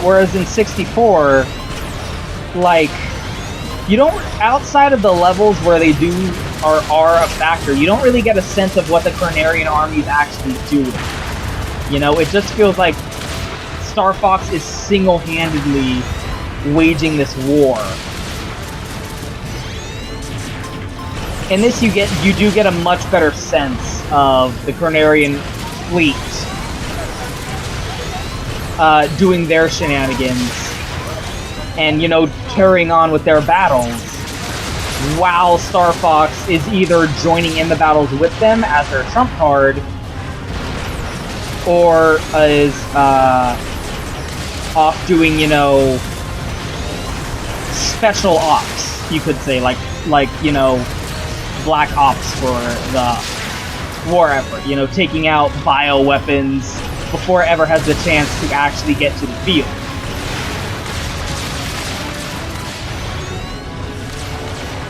Whereas in 64, like, you don't, outside of the levels where they do are a factor, you don't really get a sense of what the Cornerian army is actually doing. You know, it just feels like Star Fox is single-handedly waging this war. In this, you do get a much better sense of the Cornerian fleet doing their shenanigans and, you know, carrying on with their battles, while Star Fox is either joining in the battles with them as their trump card, or is off doing, you know, special ops, you could say, like you know, Black Ops for the war effort, you know, taking out bioweapons before it ever has the chance to actually get to the field.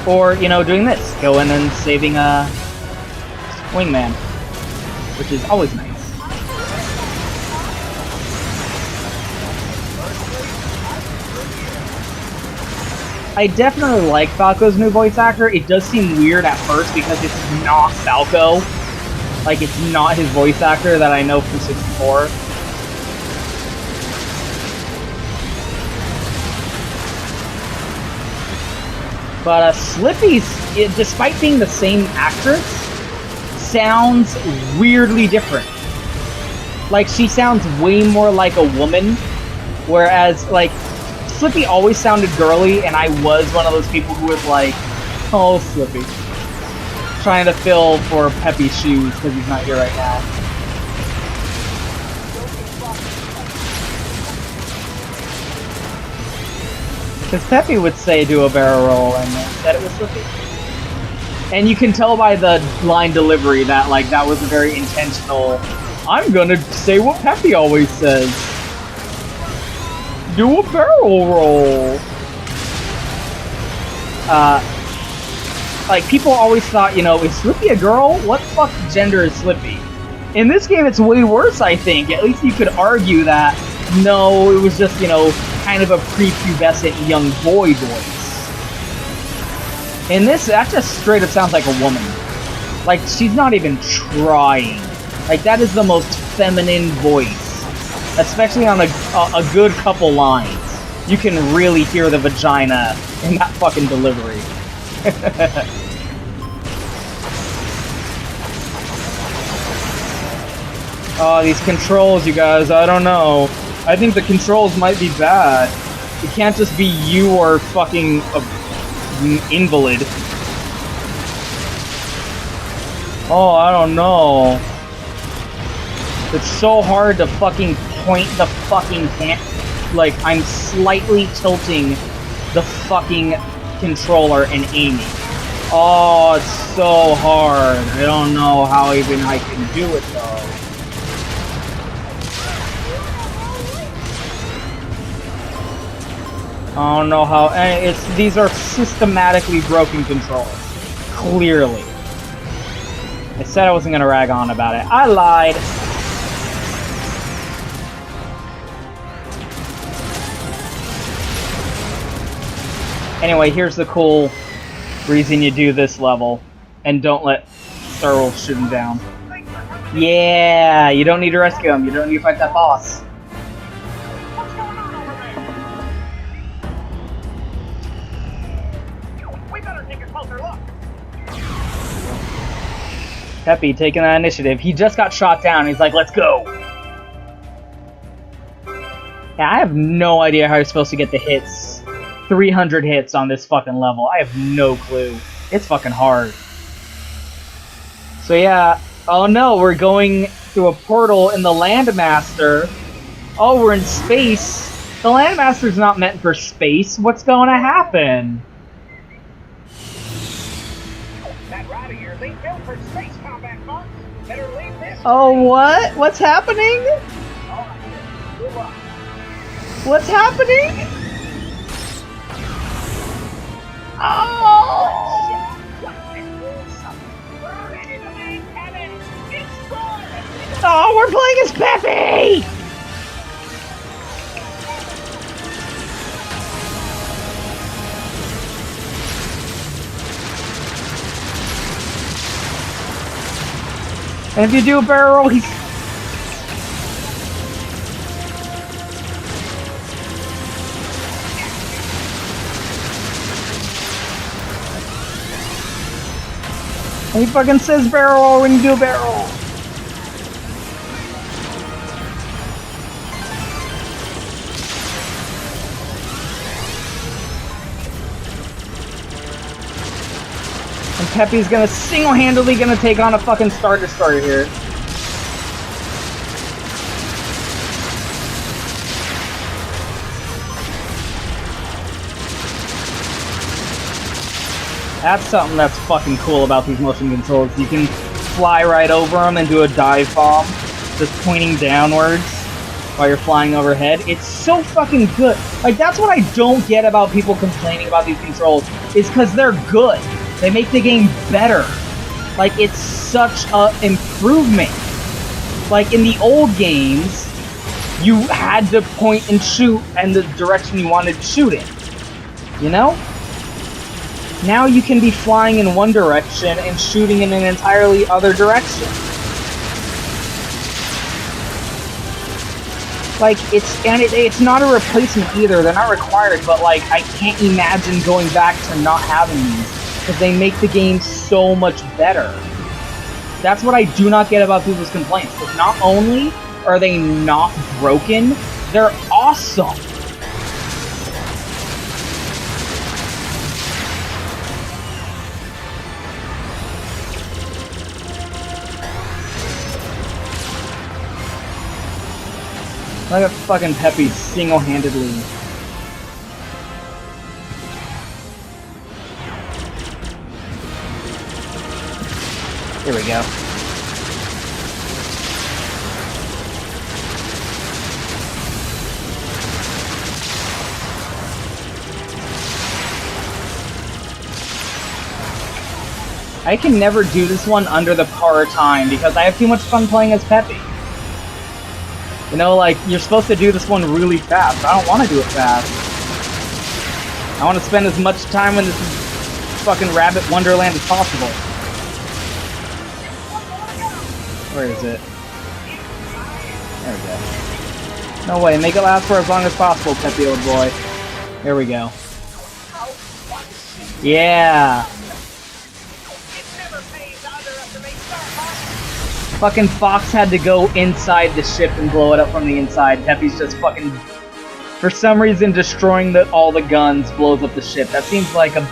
Or, you know, doing this, going and saving a wingman, which is always nice. I definitely like Falco's new voice actor. It does seem weird at first because it's not Falco. Like, it's not his voice actor that I know from 64. But Slippy's, despite being the same actress, sounds weirdly different. Like, she sounds way more like a woman, whereas, like, Slippy always sounded girly, and I was one of those people who was like, oh, Slippy. Trying to fill for Peppy's shoes, because he's not here right now. Because Peppy would say do a barrel roll, and said it was Slippy. And you can tell by the line delivery that, like, that was a very intentional, I'm gonna say what Peppy always says. Do a barrel roll. Like, people always thought, you know, is Slippy a girl? What the fuck gender is Slippy? In this game, it's way worse, I think. At least you could argue that, no, it was just, you know, kind of a prepubescent young boy voice. In this, that just straight up sounds like a woman. Like, she's not even trying. Like, that is the most feminine voice. Especially on a good couple lines. You can really hear the vagina in that fucking delivery. Oh, these controls, you guys, I don't know. I think the controls might be bad. It can't just be you or fucking an invalid. Oh, I don't know. It's so hard to fucking point the fucking hand. Like, I'm slightly tilting the fucking controller and aiming. Oh, it's so hard. I don't know how even I can do it, though. I don't know how. These are systematically broken controls. Clearly. I said I wasn't gonna rag on about it. I lied. Anyway, here's the cool reason you do this level. And don't let Starwolf shoot him down. Yeah, you don't need to rescue him. You don't need to fight that boss. What's going on over there? We better take a closer look. Peppy taking that initiative. He just got shot down. He's like, let's go. Yeah, I have no idea how you're supposed to get the hits. 300 hits on this fucking level. I have no clue. It's fucking hard. So yeah. Oh no, we're going through a portal in the Landmaster. Oh, we're in space. The Landmaster's not meant for space. What's going to happen? That ride of yours ain't built for space combat, Fox. Better leave this. Oh, what? What's happening? All right, good luck. What's happening? Oh! We're ready to main cannon. It's Oh, we're playing as Peppy! And if you do a barrel roll, he's... And he fucking says barrel roll when you do a barrel roll. And Peppy's gonna single-handedly gonna take on a fucking Star Destroyer here. That's something that's fucking cool about these motion controls. You can fly right over them and do a dive bomb, just pointing downwards while you're flying overhead. It's so fucking good. Like, that's what I don't get about people complaining about these controls, is because they're good. They make the game better. Like, it's such a improvement. Like, in the old games, you had to point and shoot in the direction you wanted to shoot in. You know? Now you can be flying in one direction and shooting in an entirely other direction. Like, it's not a replacement either. They're not required, but like, I can't imagine going back to not having these, because they make the game so much better. That's what I do not get about people's complaints. Because not only are they not broken, they're awesome. Look at fucking Peppy single-handedly. Here we go. I can never do this one under the par time because I have too much fun playing as Peppy. You know, like, you're supposed to do this one really fast. I don't want to do it fast. I want to spend as much time in this fucking Rabbit Wonderland as possible. Where is it? There we go. No way, make it last for as long as possible, Peppy old boy. There we go. Yeah! Fucking Fox had to go inside the ship and blow it up from the inside. Peppy's just fucking, for some reason, destroying all the guns, blows up the ship. That seems like a,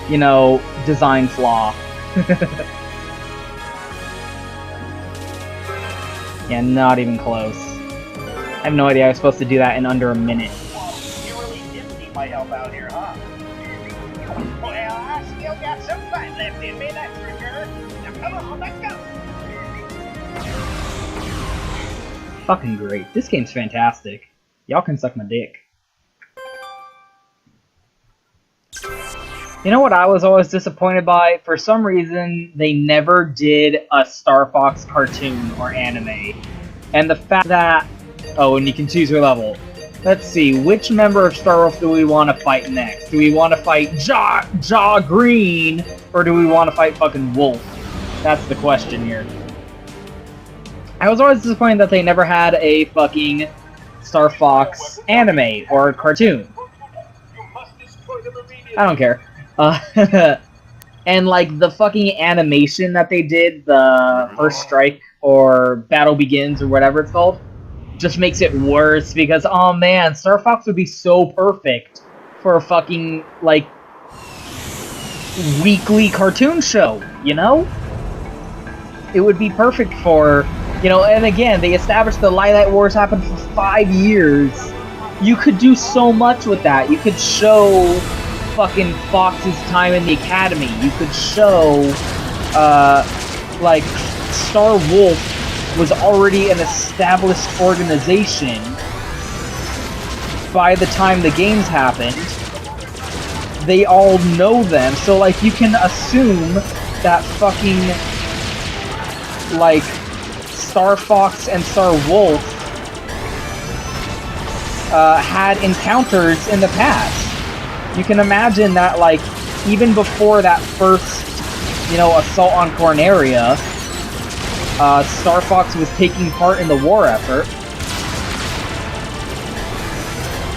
you know, design flaw. Yeah, not even close. I have no idea I was supposed to do that in under a minute. You really did need my help out here, huh? Well, I still got some fight left in me, that's for sure. Now come on, let's go. Fucking great. This game's fantastic. Y'all can suck my dick. You know what I was always disappointed by? For some reason, they never did a Star Fox cartoon or anime. And the fact that... Oh, and you can choose your level. Let's see, which member of Star Wolf do we want to fight next? Do we want to fight Jaw Green? Or do we want to fight fucking Wolf? That's the question here. I was always disappointed that they never had a fucking Star Fox anime or cartoon. I don't care. And like the fucking animation that they did, the First Strike or Battle Begins or whatever it's called, just makes it worse because, oh man, Star Fox would be so perfect for a fucking, like, weekly cartoon show, you know? It would be perfect for... You know, and again, they established the Light Wars happened for 5 years. You could do so much with that. You could show fucking Fox's time in the Academy. You could show, like, Star Wolf was already an established organization by the time the games happened. They all know them, so, like, you can assume that fucking, like, Star Fox and Star Wolf had encounters in the past. You can imagine that, like, even before that first, you know, assault on Corneria, Star Fox was taking part in the war effort.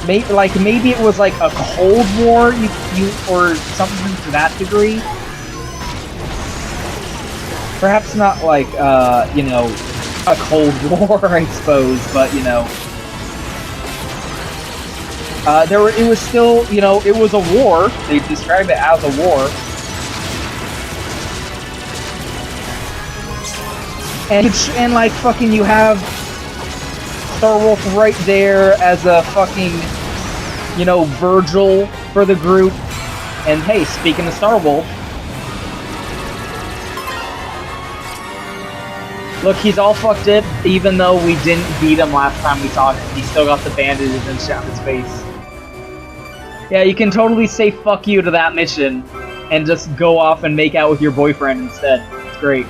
Maybe it was like a Cold War, or something to that degree. Perhaps not like, you know, a Cold War, I suppose, but, you know. It was still, you know, it was a war. They described it as a war. And like, fucking, you have Starwolf right there as a fucking, you know, Virgil for the group. And hey, speaking of Starwolf, look, he's all fucked up, even though we didn't beat him last time we saw him. He still got the bandages and shit on his face. Yeah, you can totally say fuck you to that mission and just go off and make out with your boyfriend instead. It's great.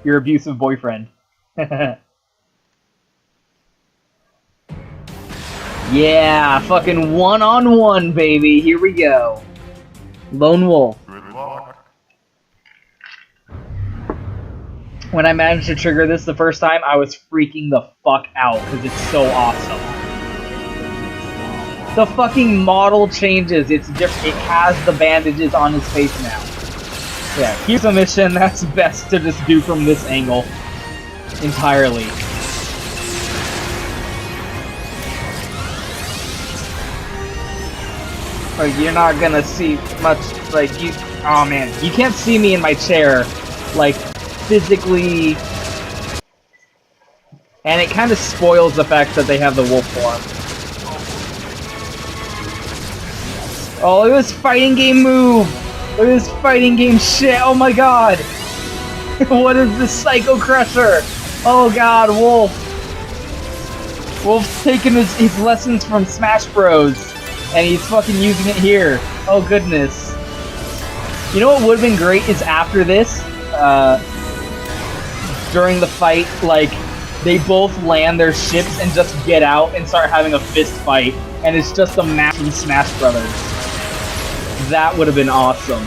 Your abusive boyfriend. Yeah, fucking one-on-one, baby. Here we go. Lone Wolf. When I managed to trigger this the first time, I was freaking the fuck out because it's so awesome. The fucking model changes. It's different. It has the bandages on his face now. Yeah, here's a mission that's best to just do from this angle entirely. Like, you're not gonna see much, like, you... Oh, man. You can't see me in my chair, like, physically... And it kind of spoils the fact that they have the wolf form. Oh, look at this fighting game move! Look at this fighting game shit! Oh my god! What is this Psycho Crusher? Oh god, Wolf! Wolf's taking his lessons from Smash Bros. And he's fucking using it here. Oh goodness. You know what would have been great is after this, during the fight, like, they both land their ships and just get out and start having a fist fight. And it's just a match from Smash Brothers. That would have been awesome.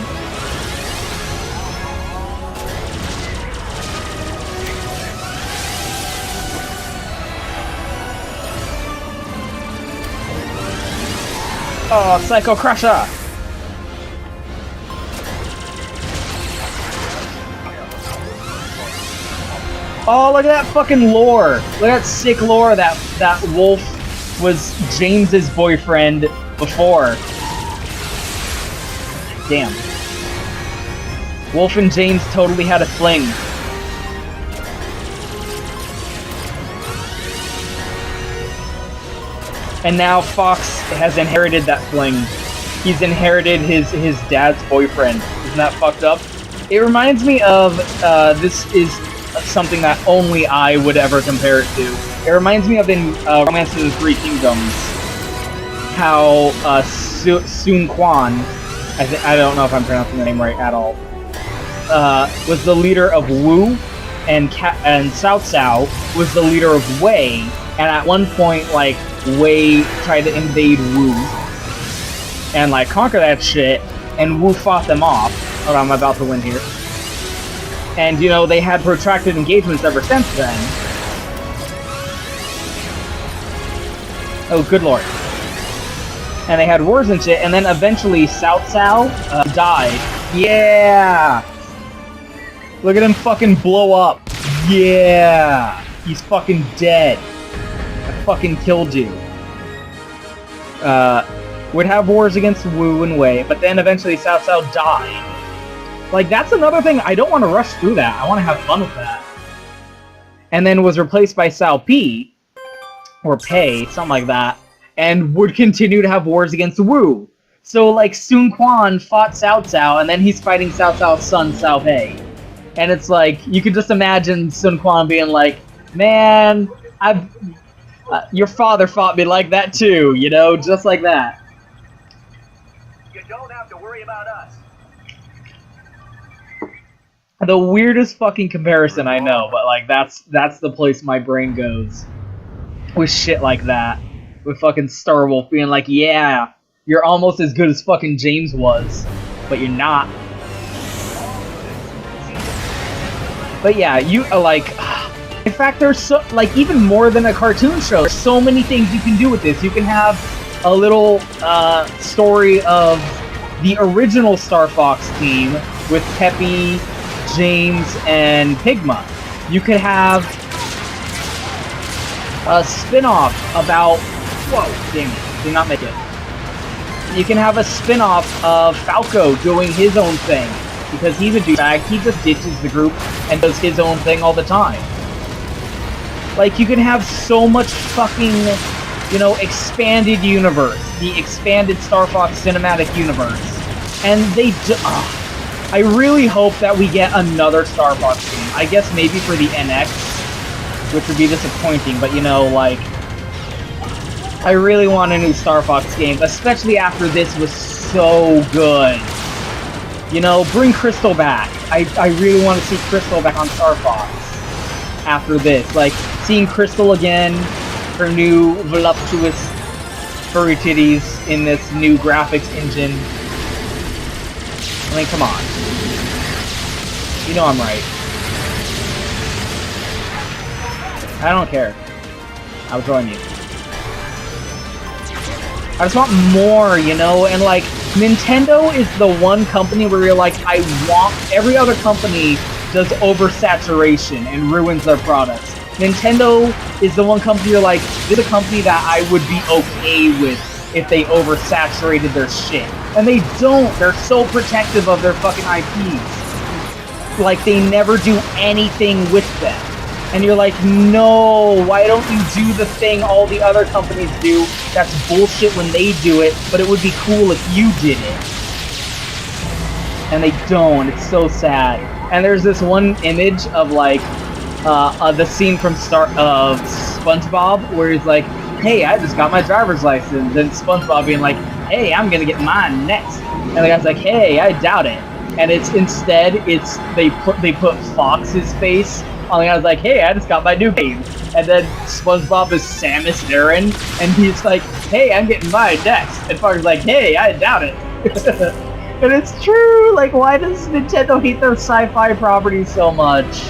Oh, Psycho Crusher! Oh, look at that fucking lore! Look at that sick lore that Wolf was James's boyfriend before. Damn. Wolf and James totally had a fling. And now Fox has inherited that fling. He's inherited his dad's boyfriend. Isn't that fucked up? It reminds me of, this is something that only I would ever compare it to. It reminds me of in Romance of the Three Kingdoms, how Sun Quan, I don't know if I'm pronouncing the name right at all, was the leader of Wu, and Cao Cao was the leader of Wei, and at one point, like, Wei tried to invade Wu, and, like, conquer that shit, and Wu fought them off. Oh, I'm about to win here. And, you know, they had protracted engagements ever since then. Oh, good lord. And they had wars and shit, and then eventually Cao Cao died. Yeah! Look at him fucking blow up. Yeah! He's fucking dead. I fucking killed you. Would have wars against Wu and Wei, but then eventually Cao Cao died. Like, that's another thing, I don't want to rush through that. I want to have fun with that. And then was replaced by Cao Pi, or Pei, something like that, and would continue to have wars against Wu. So, like, Sun Quan fought Cao Cao, and then he's fighting Cao Cao's son, Cao Pei. And it's like, you could just imagine Sun Quan being like, man, your father fought me like that too, you know, just like that. You don't have to worry about us. The weirdest fucking comparison, I know, but like that's the place my brain goes with shit like that. With fucking Starwolf being like, yeah, you're almost as good as fucking James was, but you're not. But yeah, you like. In fact, there's so like even more than a cartoon show. There's so many things you can do with this. You can have a little story of the original Star Fox team with Peppy, James, and Pigma. You could have a spin-off about... Whoa, damn it, did not make it. You can have a spin-off of Falco doing his own thing. Because he's a douchebag, he just ditches the group and does his own thing all the time. Like, you can have so much fucking, you know, expanded universe. The expanded Star Fox cinematic universe. And they I really hope that we get another Star Fox game. I guess maybe for the NX, which would be disappointing, but you know, like, I really want a new Star Fox game, especially after this was so good. You know, bring Crystal back. I really want to see Crystal back on Star Fox after this. Like, seeing Crystal again, her new voluptuous furry titties in this new graphics engine. I mean, come on. You know I'm right. I don't care. I was trolling you. I just want more, you know? And, like, Nintendo is the one company where you're like, I want... Every other company does oversaturation and ruins their products. Nintendo is the one company you're like, this is a company that I would be okay with if they oversaturated their shit. And they don't. They're so protective of their fucking IPs. Like, they never do anything with them. And you're like, no, why don't you do the thing all the other companies do? That's bullshit when they do it, but it would be cool if you did it. And they don't. It's so sad. And there's this one image of, like, the scene from SpongeBob, where he's like, hey, I just got my driver's license. And SpongeBob being like, hey, I'm gonna get mine next. And the guy's like, hey, I doubt it. And it's instead, they put Fox's face on the guy's like, hey, I just got my new game. And then SpongeBob is Samus Aran, and he's like, hey, I'm getting mine next. And Fox's like, hey, I doubt it. And it's true. Like, why does Nintendo hate their sci-fi properties so much?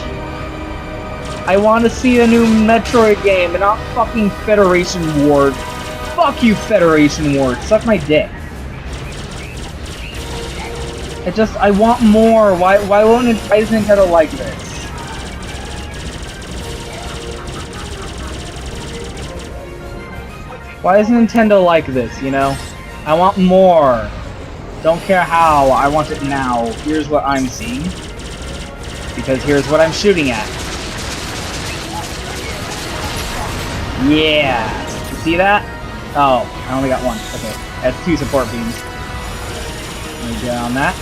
I want to see a new Metroid game, and not fucking Federation Ward. Fuck you, Federation Ward. Suck my dick. I want more. Why does Nintendo like this? Why is Nintendo like this, you know? I want more. Don't care how, I want it now. Here's what I'm seeing. Because here's what I'm shooting at. Yeah! You see that? Oh, I only got one. Okay, that's 2 support beams. Let me get on that.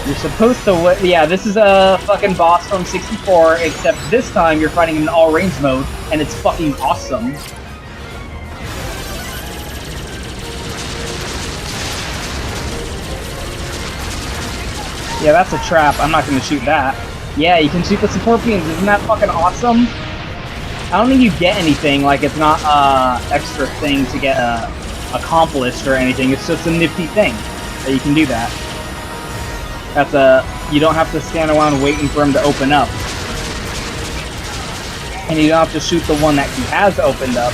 You're supposed to yeah, this is a fucking boss from 64, except this time you're fighting in all-range mode, and it's fucking awesome. Yeah, that's a trap. I'm not gonna shoot that. Yeah, you can shoot the support beams. Isn't that fucking awesome? I don't think you get anything. Like, it's not extra thing to get accomplished or anything. It's just a nifty thing that you can do that. That's you don't have to stand around waiting for him to open up. And you don't have to shoot the one that he has opened up.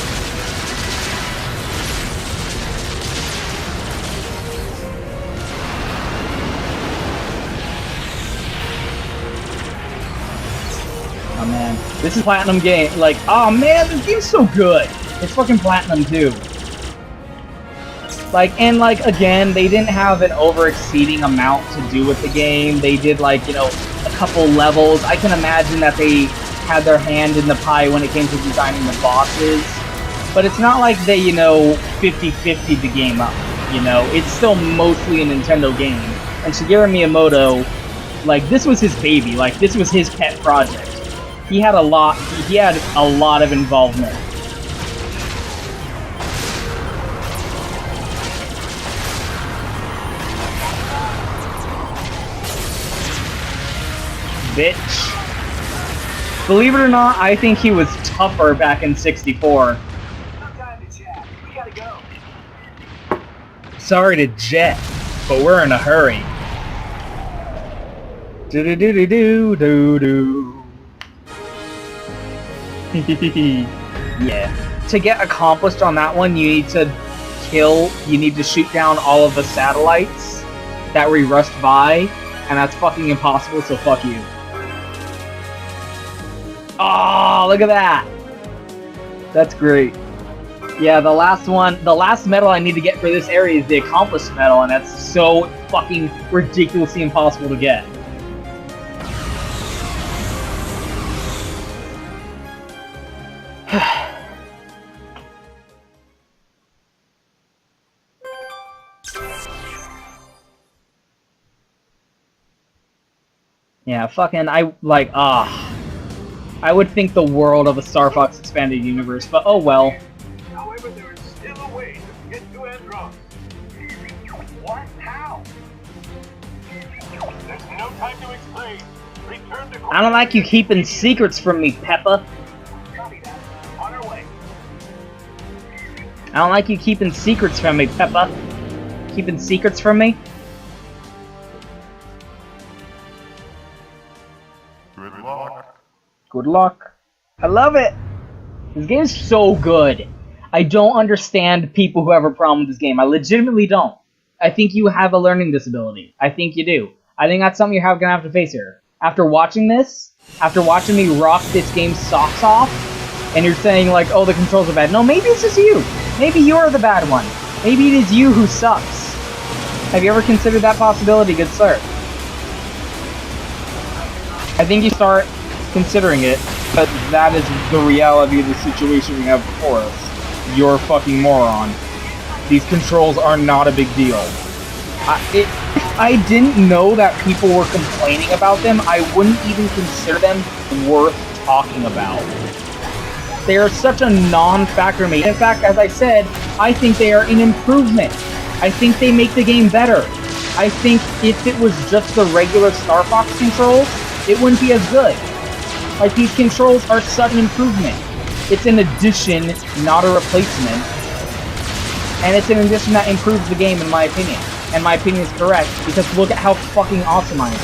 Oh man, this is Platinum game. Like, oh man, this game's so good. It's fucking Platinum too. Like, and like, again, they didn't have an over-exceeding amount to do with the game. They did, like, you know, a couple levels. I can imagine that they had their hand in the pie when it came to designing the bosses. But it's not like they, you know, 50-50'd the game up, you know? It's still mostly a Nintendo game. And Shigeru Miyamoto, like, this was his baby. Like, this was his pet project. He had a lot of involvement. Bitch. Believe it or not, I think he was tougher back in 64. No time to chat. We gotta go. Sorry to jet, but we're in a hurry. Do do do do do do do. Yeah. To get accomplished on that one, you need to shoot down all of the satellites that we rushed by, and that's fucking impossible, so fuck you. Oh, look at that! That's great. Yeah, the last medal I need to get for this area is the accomplished medal, and that's so fucking ridiculously impossible to get. Yeah, fucking, I would think the world of a Star Fox Expanded Universe, but oh well. However, there is still a way to get to Andros. What? How? There's no time to explain. Return to... I don't like you keeping secrets from me, Peppa. Copy that. On our way. I don't like you keeping secrets from me, Peppa. Keeping secrets from me? Good luck. Good luck. I love it! This game is so good. I don't understand people who have a problem with this game. I legitimately don't. I think you have a learning disability. I think you do. I think that's something you're gonna have to face here. After watching this, after watching me rock this game's socks off, and you're saying like, oh, the controls are bad. No, maybe it's just you. Maybe you're the bad one. Maybe it is you who sucks. Have you ever considered that possibility, good sir? I think you start considering it, but that is the reality of the situation we have before us. You're a fucking moron. These controls are not a big deal. If I didn't know that people were complaining about them, I wouldn't even consider them worth talking about. They are such a non-factor to me. In fact, as I said, I think they are an improvement. I think they make the game better. I think if it was just the regular Star Fox controls, it wouldn't be as good. Like, these controls are such an improvement. It's an addition, not a replacement. And it's an addition that improves the game, in my opinion. And my opinion is correct, because look at how fucking awesome I am.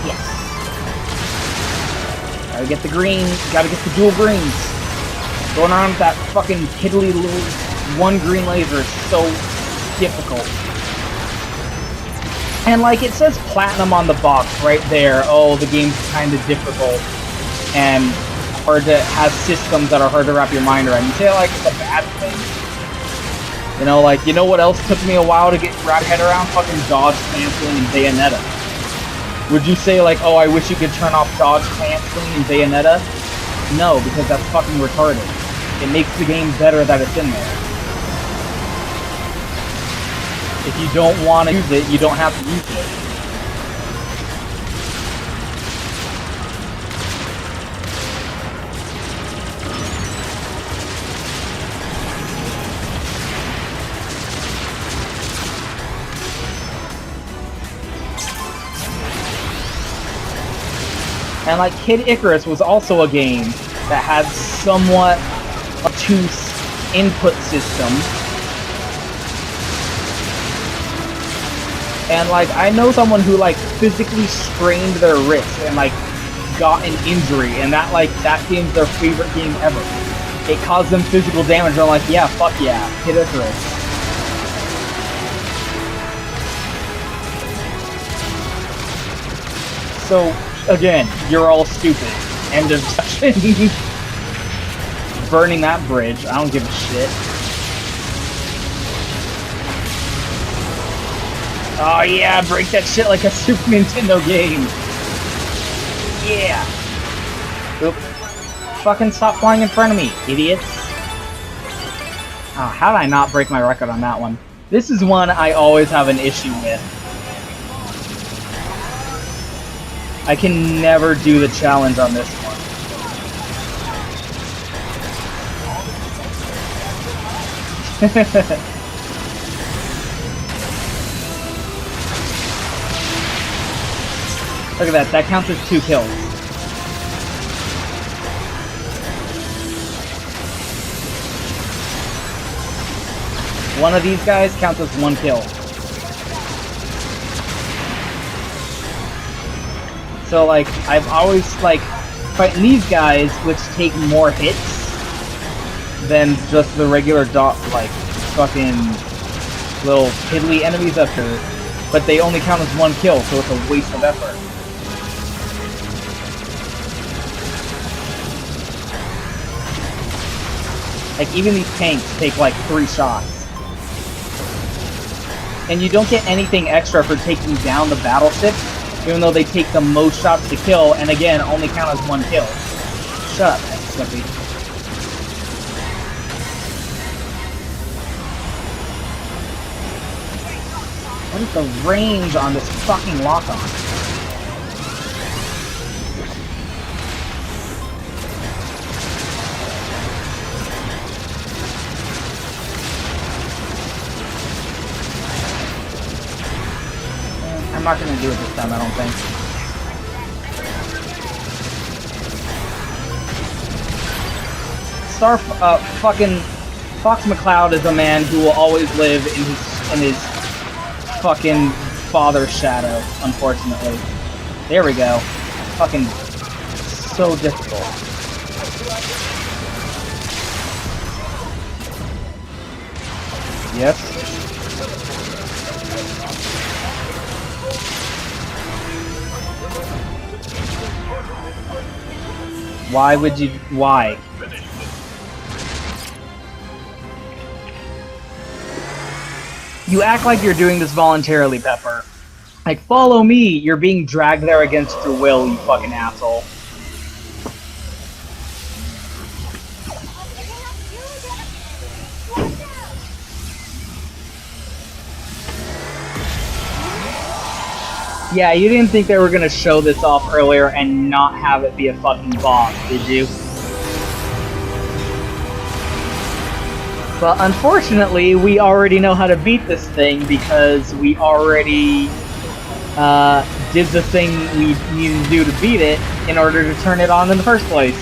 Yes. Gotta get the green, gotta get the dual greens. Going around with that fucking piddly little one green laser is so difficult. And like, it says platinum on the box right there. Oh, the game's kind of difficult and hard to have systems that are hard to wrap your mind around. You say like it's a bad thing. You know, like, you know what else took me a while to wrap my head around? Fucking dodge canceling in Bayonetta. Would you say like, oh, I wish you could turn off dodge canceling in Bayonetta? No, because that's fucking retarded. It makes the game better that it's in there. If you don't want to use it, you don't have to use it. And like, Kid Icarus was also a game that had somewhat obtuse input system. And like, I know someone who like physically strained their wrist and like got an injury, and that game's their favorite game ever. It caused them physical damage, and I'm like, yeah, fuck yeah, Kid Icarus. So, again, you're all stupid. End of discussion. Burning that bridge, I don't give a shit. Oh yeah, break that shit like a Super Nintendo game. Yeah. Oop. Fucking stop flying in front of me, idiots. Oh, how did I not break my record on that one? This is one I always have an issue with. I can never do the challenge on this one. Look at that, that counts as 2 kills. One of these guys counts as 1 kill. So like, I've always like fighting these guys, which take more hits than just the regular like fucking little piddly enemies up here. But they only count as 1 kill, so it's a waste of effort. Like, even these tanks take like 3 shots. And you don't get anything extra for taking down the battleships, even though they take the most shots to kill, and again, only count as 1 kill. Shut up, Slippy. What is the range on this fucking lock-on? I'm not gonna do it this time, I don't think. Fucking Fox McCloud is a man who will always live in his fucking father's shadow, unfortunately. There we go. Fucking so difficult. Yes. Why would you? Why? You act like you're doing this voluntarily, Pepper. Like, follow me! You're being dragged there against your will, you fucking asshole. Yeah, you didn't think they were gonna show this off earlier and not have it be a fucking boss, did you? But unfortunately, we already know how to beat this thing because we already did the thing we needed to do to beat it in order to turn it on in the first place.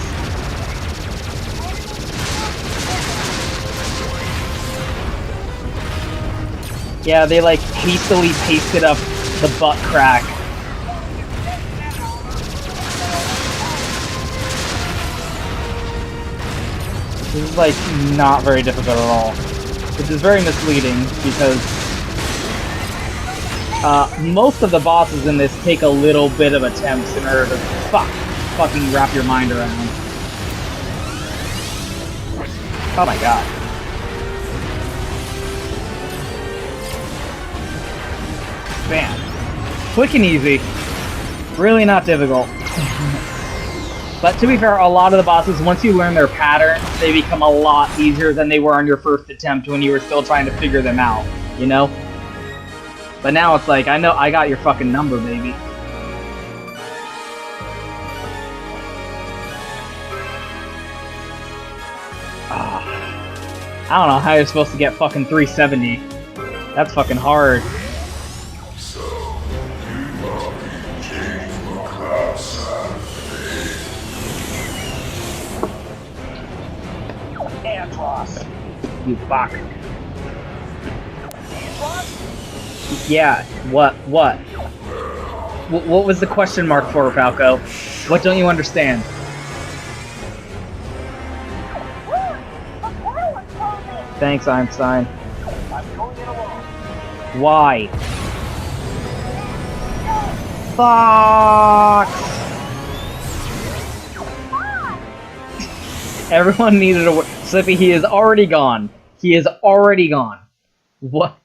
Yeah, they like hastily pasted up the butt crack. This is like not very difficult at all. Which is very misleading because most of the bosses in this take a little bit of attempts in order to fucking wrap your mind around. Oh my god. Bam. Quick and easy. Really not difficult. But to be fair, a lot of the bosses, once you learn their patterns, they become a lot easier than they were on your first attempt when you were still trying to figure them out, you know? But now it's like, I know I got your fucking number, baby. I don't know how you're supposed to get fucking 370. That's fucking hard. You fuck. Yeah, what? What was the question mark for, Falco? What don't you understand? Thanks, Einstein. Why? Fox! Everyone needed a... Slippy, he is already gone. He is already gone. What?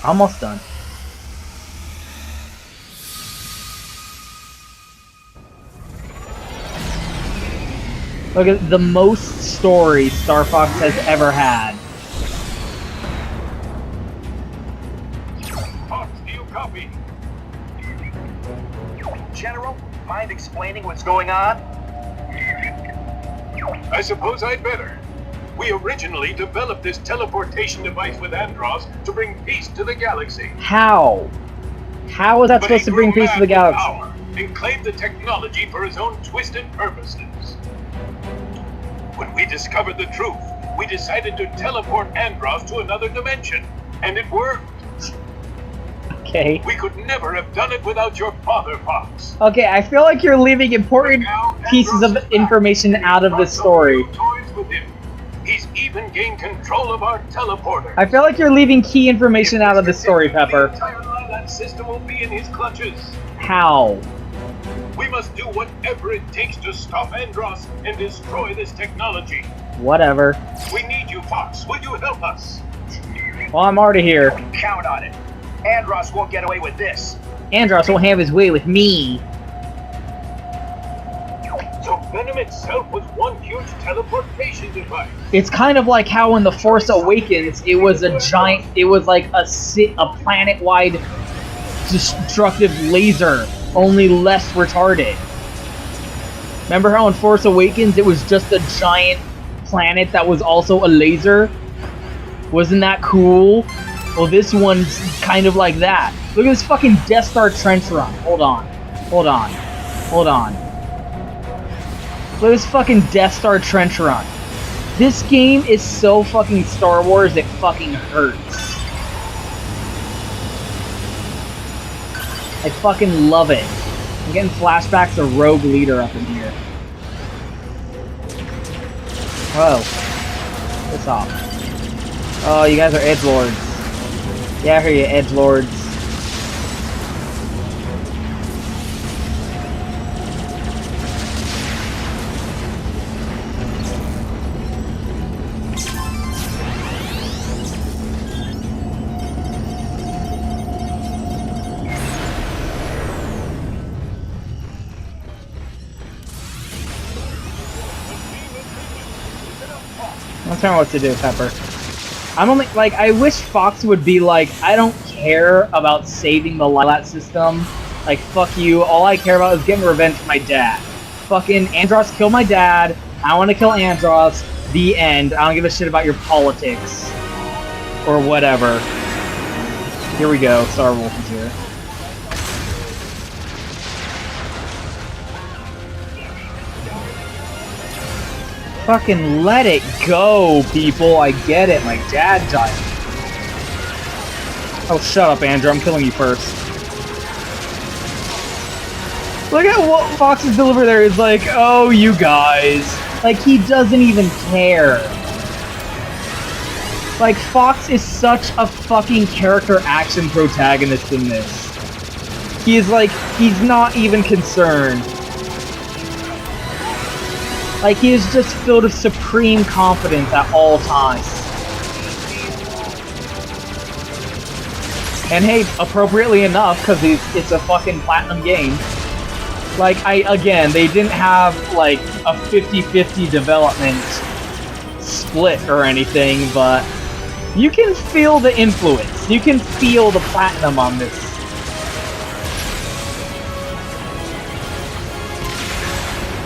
Almost done. Look at the most story Star Fox has ever had. Fox, do you copy? General, mind explaining what's going on? I suppose I'd better. We originally developed this teleportation device with Andros to bring peace to the galaxy. How? How is that But supposed he to bring grew peace to mad the with galaxy? power and claimed the technology for his own twisted purposes. When we discovered the truth, we decided to teleport Andros to another dimension, and it worked. Okay. We could never have done it without your father, Fox. Okay, I feel like you're leaving important Now, pieces of Andros is information back. out of He's this brought some story. new toys with him. He's even gained control of our teleporter. I feel like you're leaving key information out of the story, Pepper. The entire Lilat system will be in his clutches. How? We must do whatever it takes to stop Andros and destroy this technology. Whatever. We need you, Fox. Will you help us? Well, I'm already here. Count on it. Andros won't get away with this. Andros won't have his way with me. So Venom itself was one huge teleportation device. It's kind of like how in The Force Awakens, it was a giant, it was like a planet-wide destructive laser, only less retarded. Remember how in Force Awakens, it was just a giant planet that was also a laser? Wasn't that cool? Well, this one's kind of like that. Look at this fucking Death Star trench run. Hold on. Hold on. Hold on. Look at this fucking Death Star trench run. This game is so fucking Star Wars, it fucking hurts. I fucking love it. I'm getting flashbacks of Rogue Leader up in here. Whoa. Piss off. Oh, you guys are edgelords. Yeah, I hear you, edgelords. I'm telling you what to do, Pepper. I'm only, like, I wish Fox would be like, I don't care about saving the Lilat system. Like, fuck you. All I care about is getting revenge for my dad. Fucking Andros killed my dad. I want to kill Andros. The end. I don't give a shit about your politics. Or whatever. Here we go. Star Wolf is here. Fucking let it go, people. I get it. My dad died. Oh, shut up, Andrew. I'm killing you first. Look at what Fox's delivery there is like, oh, you guys. Like, he doesn't even care. Like, Fox is such a fucking character action protagonist in this. He is like, he's not even concerned. Like, he is just filled with supreme confidence at all times. And hey, appropriately enough, because it's a fucking platinum game. Like, again, they didn't have, like, a 50-50 development split or anything, but you can feel the influence. You can feel the platinum on this.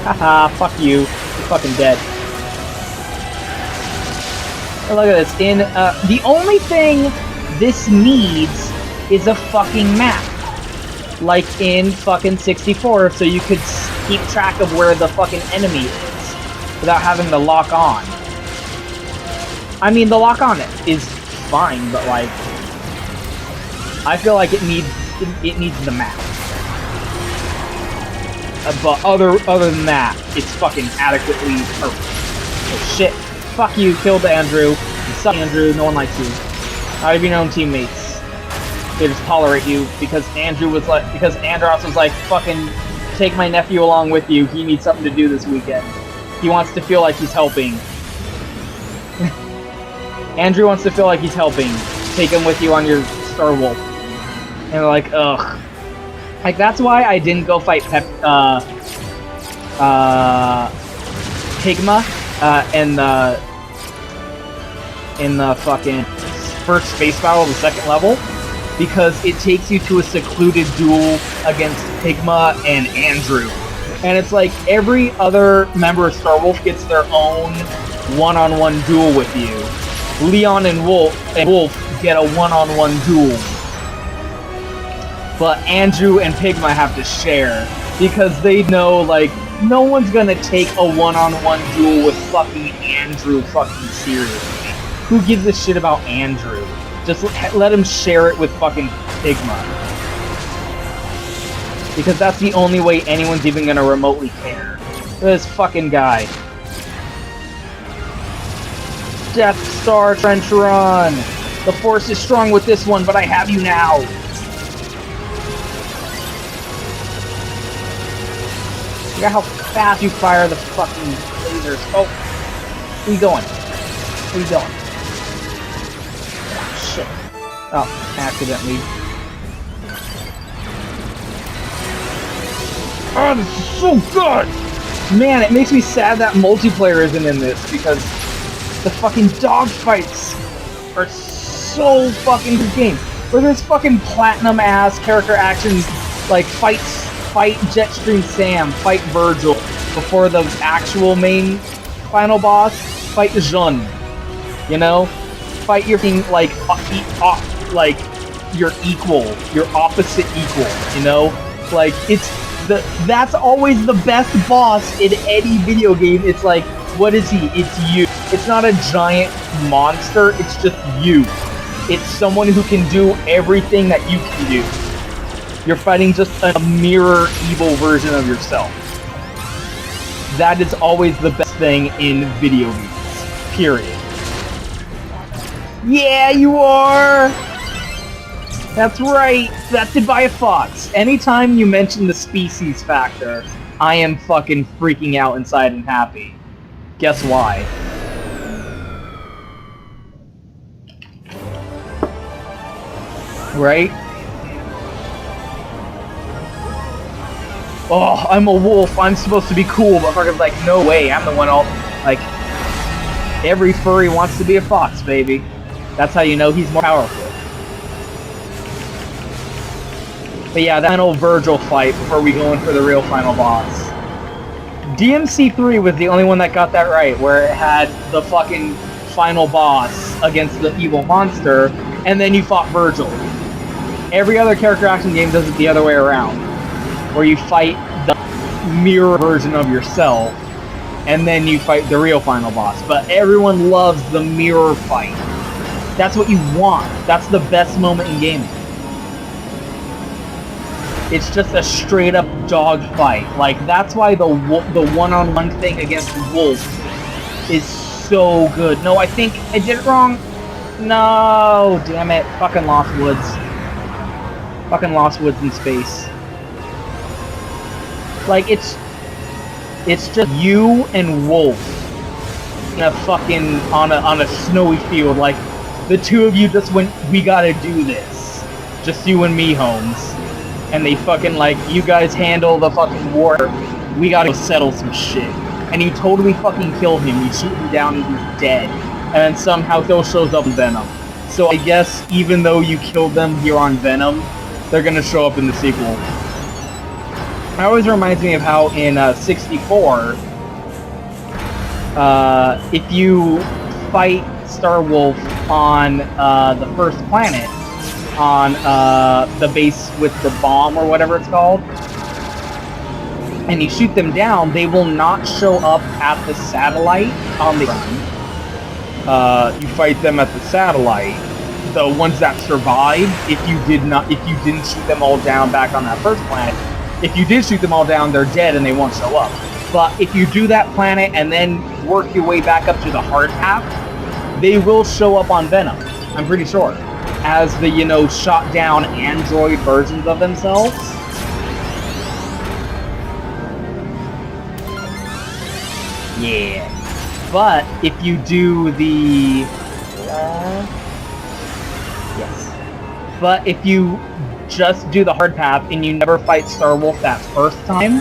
Haha, fuck you. You're fucking dead. Oh, look at this. The only thing this needs is a fucking map. Like in fucking 64, so you could keep track of where the fucking enemy is without having to lock on. I mean, the lock on is fine, but like, I feel like it needs the map. But other than that, it's fucking adequately perfect. Oh shit! Fuck you! Killed Andrew. You suck, Andrew. No one likes you. Not even your own teammates. They just tolerate you because because Andros was like, fucking take my nephew along with you. He needs something to do this weekend. He wants to feel like he's helping. Andrew wants to feel like he's helping. Take him with you on your Star Wolf. And they're like, ugh. Like, that's why I didn't go fight Pigma in the fucking first space battle of the second level, because it takes you to a secluded duel against Pigma and Andrew. And it's like every other member of Star Wolf gets their own one-on-one duel with you. Leon and Wolf get a one-on-one duel. but Andrew and Pigma have to share because they know, like, no one's gonna take a one-on-one duel with fucking Andrew fucking seriously. Who gives a shit about Andrew? Just let him share it with fucking Pigma. Because that's the only way anyone's even gonna remotely care. This fucking guy. Death Star Trench Run! The Force is strong with this one, but I have you now! Look at how fast you fire the fucking lasers. Oh, where you going? Where you going? Shit. Oh, accidentally. Oh, this is so good! Man, it makes me sad that multiplayer isn't in this, because the fucking dogfights are so fucking good game. Where there's fucking platinum-ass character actions, like fight Jetstream Sam, fight Virgil, before the actual main final boss, fight Jun. You know? Fight your thing, like your equal, your opposite equal, you know? Like, that's always the best boss in any video game. It's like, what is he? It's you. It's not a giant monster, it's just you. It's someone who can do everything that you can do. You're fighting just a mirror evil version of yourself. That is always the best thing in video games. Period. Yeah, you are! That's right! That's it by a fox. Anytime you mention the species factor, I am fucking freaking out inside and happy. Guess why? Right? Oh, I'm a wolf, I'm supposed to be cool, but fucking like, no way, I'm the one all, like, every furry wants to be a fox, baby. That's how you know he's more powerful. But yeah, that final Virgil fight before we go in for the real final boss. DMC3 was the only one that got that right, where it had the fucking final boss against the evil monster, and then you fought Virgil. Every other character action game does it the other way around, where you fight the mirror version of yourself, and then you fight the real final boss. But everyone loves the mirror fight. That's what you want. That's the best moment in gaming. It's just a straight up dog fight. Like, that's why the one-on-one thing against Wolf is so good. No, I think I did it wrong. No, damn it. Fucking Lost Woods. Fucking Lost Woods in space. Like, it's just you and Wolf in a fucking, on a snowy field. Like, the two of you just went, we gotta do this. Just you and me, Holmes. And they fucking, like, you guys handle the fucking war, we gotta go settle some shit. And you totally fucking kill him, you shoot him down and he's dead. And then somehow Phil shows up in Venom. So I guess even though you killed them here on Venom, they're gonna show up in the sequel. It always reminds me of how in 64, if you fight Starwolf on the first planet, on the base with the bomb or whatever it's called, and you shoot them down, they will not show up at the satellite on the ground. You fight them at the satellite. The ones that survived, if you didn't shoot them all down back on that first planet, if you did shoot them all down, they're dead and they won't show up. But if you do that planet and then work your way back up to the hard path, they will show up on Venom. I'm pretty sure. As the, you know, shot down android versions of themselves. Yeah. But if you do the... yes. But if you just do the hard path and you never fight Starwolf that first time,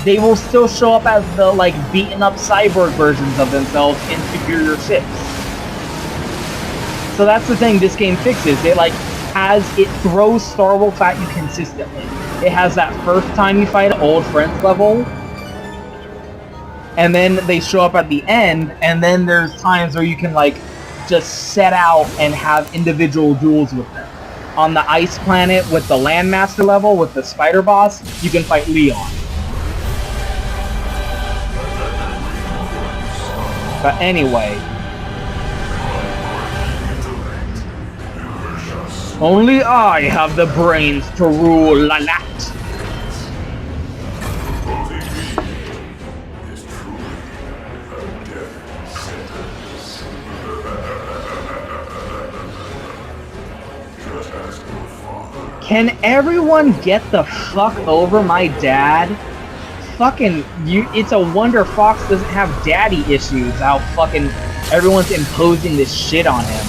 they will still show up as the, like, beaten up cyborg versions of themselves in superior ships. So that's the thing this game fixes. It throws Starwolf at you consistently. It has that first time you fight an old friends level, and then they show up at the end, and then there's times where you can, like, just set out and have individual duels with them. on the ice planet with the Landmaster level with the spider boss, you can fight Leon. But anyway, only I have the brains to rule Lalat. Can everyone get the fuck over my dad? Fucking, it's a wonder Fox doesn't have daddy issues, how fucking everyone's imposing this shit on him.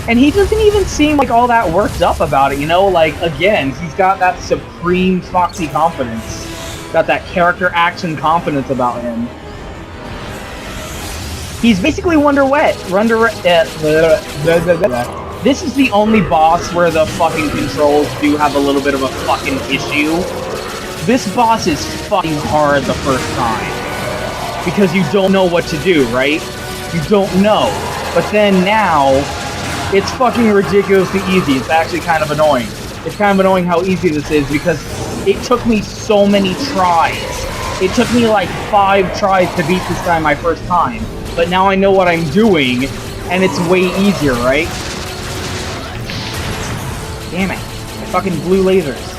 And he doesn't even seem like all that worked up about it, you know? Like, again, he's got that supreme Foxy confidence. Got that character action confidence about him. He's basically This is the only boss where the fucking controls do have a little bit of a fucking issue. This boss is fucking hard the first time. Because you don't know what to do, right? You don't know. But then now, it's fucking ridiculously easy. It's actually kind of annoying. It's kind of annoying how easy this is because it took me so many tries. It took me like 5 tries to beat this guy my first time. But now I know what I'm doing, and it's way easier, right? Damn it. The fucking blue lasers.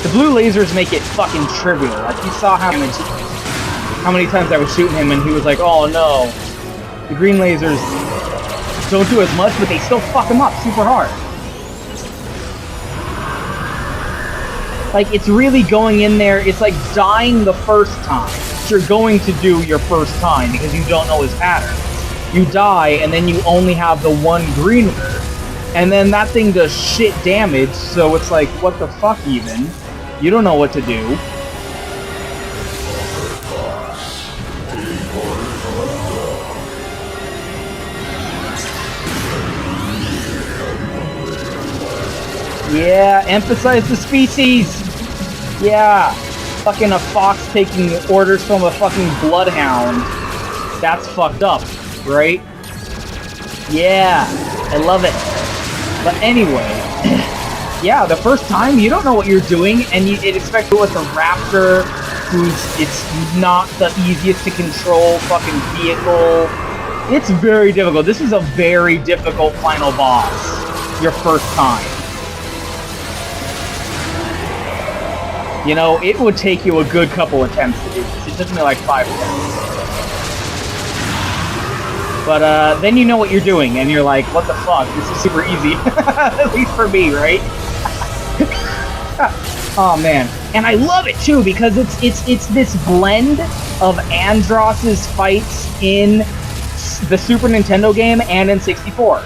The blue lasers make it fucking trivial. Like, you saw how many times I was shooting him and he was like, oh no. The green lasers don't do as much, but they still fuck him up super hard. Like, it's really going in there, it's like dying the first time. You're going to do your first time because you don't know his pattern. You die, and then you only have the one green laser. And then that thing does shit damage, so it's like, what the fuck even? You don't know what to do. Yeah, emphasize the species! Yeah, fucking a fox taking orders from a fucking bloodhound. That's fucked up, right? Yeah, I love it. But anyway, yeah, the first time you don't know what you're doing, and you expect it with a raptor, it's not the easiest to control fucking vehicle. It's very difficult. This is a very difficult final boss. Your first time. You know, it would take you a good couple attempts to do this. It took me like 5 attempts. But then you know what you're doing, and you're like, what the fuck? This is super easy. At least for me, right? Oh man. And I love it too, because it's this blend of Andross's fights in the Super Nintendo game and in 64.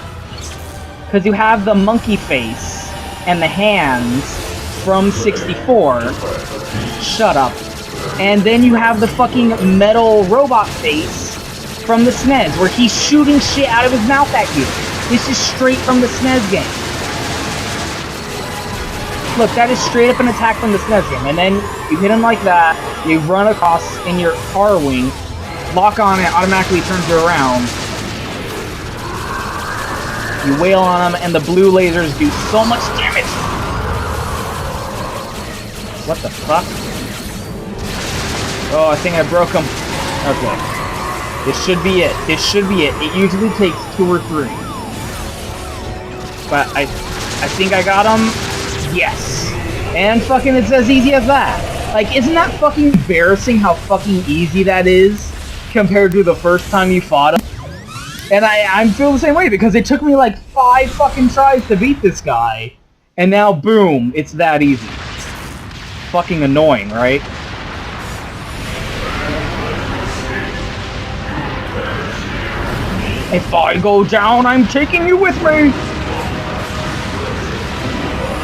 Because you have the monkey face and the hands from 64. Shut up. And then you have the fucking metal robot face from the SNES, where he's shooting shit out of his mouth at you. This is straight from the SNES game. Look, that is straight up an attack from the SNES game. And then you hit him like that, you run across in your car wing, lock on it, automatically turns you around. You wail on him, and the blue lasers do so much damage. What the fuck? Oh, I think I broke him. Okay. This should be it. This should be it. It usually takes 2 or 3. But I think I got him. Yes. And fucking it's as easy as that. Like, isn't that fucking embarrassing how fucking easy that is compared to the first time you fought him? And I feel the same way because it took me like 5 fucking tries to beat this guy. And now, boom, it's that easy. Fucking annoying, right? If I go down, I'm taking you with me!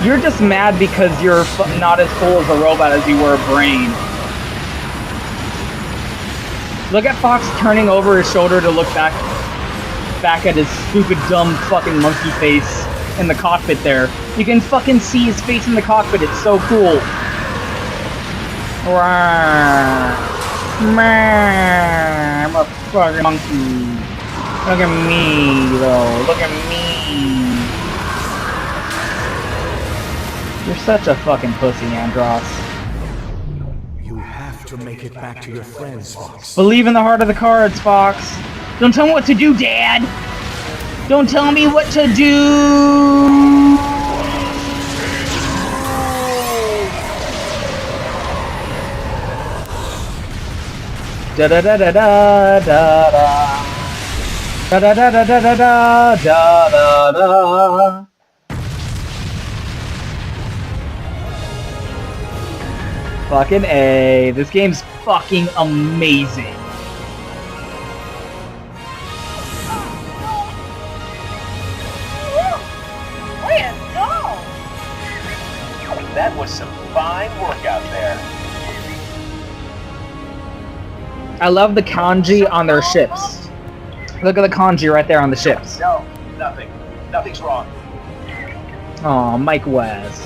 You're just mad because you're not as full as a robot as you were a brain. Look at Fox turning over his shoulder to look back at his stupid, dumb, fucking monkey face in the cockpit there. You can fucking see his face in the cockpit, it's so cool. I'm a fucking monkey. Look at me, though. Look at me. You're such a fucking pussy, Andros. You have to make it back to your friends, Fox. Believe in the heart of the cards, Fox. Don't tell me what to do, Dad. Don't tell me what to do. Da da da da da da da. Da da da da da da da da da. Fucking A. This game's fucking amazing. That was some fine work out there. I love the kanji on their ships. Look at the kanji right there on the ships. No, nothing. Nothing's wrong. Aw, Mike West.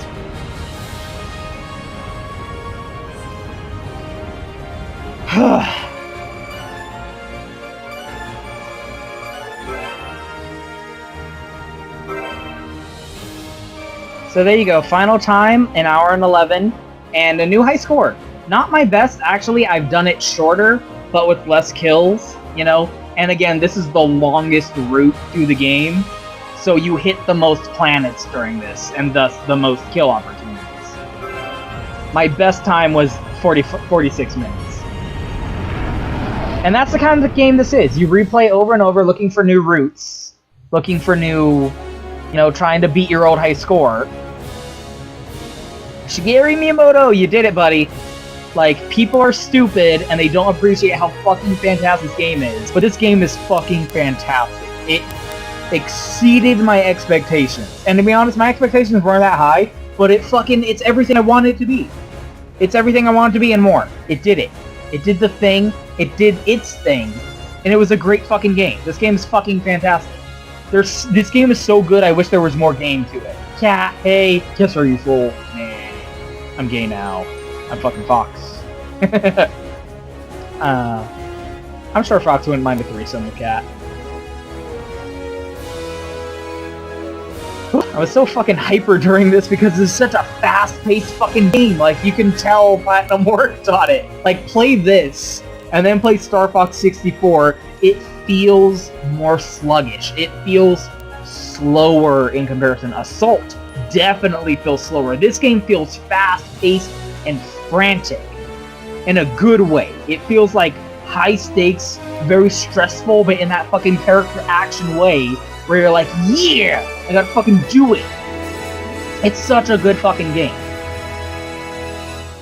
So there you go, final time, 1 hour and 11, and a new high score. Not my best, actually, I've done it shorter, but with less kills, you know? And again, this is the longest route through the game, so you hit the most planets during this, and thus the most kill opportunities. My best time was 46 minutes. And that's the kind of game this is. You replay over and over, looking for new routes, looking for new, you know, trying to beat your old high score. Shigeru Miyamoto, you did it, buddy. Like, people are stupid and they don't appreciate how fucking fantastic this game is. But this game is fucking fantastic. It exceeded my expectations. And to be honest, my expectations weren't that high, but it's everything I wanted it to be. It's everything I wanted it to be and more. It did it. It did the thing. It did its thing. And it was a great fucking game. This game is fucking fantastic. This game is so good, I wish there was more game to it. Cat, hey, kiss her, you fool. Nah, I'm gay now. I'm fucking Fox. I'm sure Fox wouldn't mind a threesome with Cat. I was so fucking hyper during this because it's such a fast-paced fucking game. Like, you can tell Platinum worked on it. Like, play this, and then play Star Fox 64. It feels more sluggish. It feels slower in comparison. Assault definitely feels slower. This game feels fast-paced and frantic in a good way. It feels like high stakes, very stressful, but in that fucking character action way where you're like, yeah, I gotta fucking do it. It's such a good fucking game.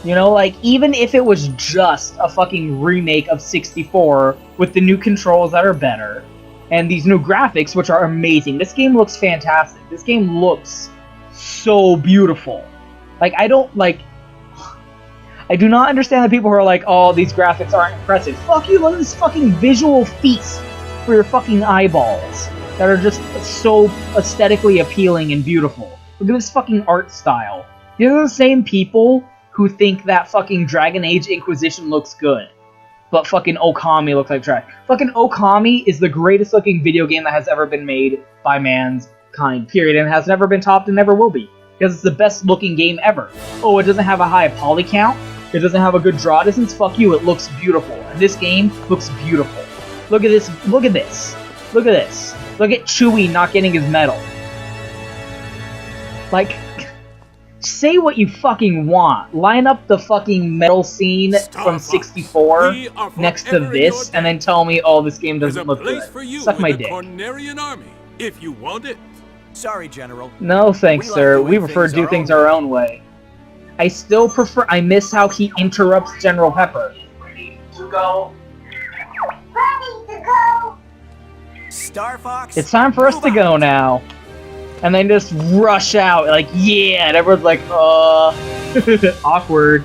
You know, like, even if it was just a fucking remake of 64 with the new controls that are better and these new graphics, which are amazing. This game looks fantastic. This game looks so beautiful. Like, I do not understand the people who are like, oh, these graphics aren't impressive. Fuck you, look at this fucking visual feast for your fucking eyeballs that are just so aesthetically appealing and beautiful. Look at this fucking art style. These are the same people who think that fucking Dragon Age Inquisition looks good, but fucking Okami looks like trash. Fucking Okami is the greatest looking video game that has ever been made by mankind, period, and has never been topped and never will be. Because it's the best looking game ever. Oh, it doesn't have a high poly count? It doesn't have a good draw distance? Fuck you, it looks beautiful. And this game looks beautiful. Look at this, look at this. Look at this. Look at Chewie not getting his medal. Like, say what you fucking want. Line up the fucking medal scene from 64 next to this, and then tell me, oh, this game doesn't look good. Suck my dick. Army, if you want it. Sorry, General. No thanks, sir. We prefer to do things our own way. I still prefer... I miss how he interrupts General Pepper. Ready to go? Ready to go! Star Fox. It's time for us to go now. And then just rush out, like, yeah, and everyone's like, awkward.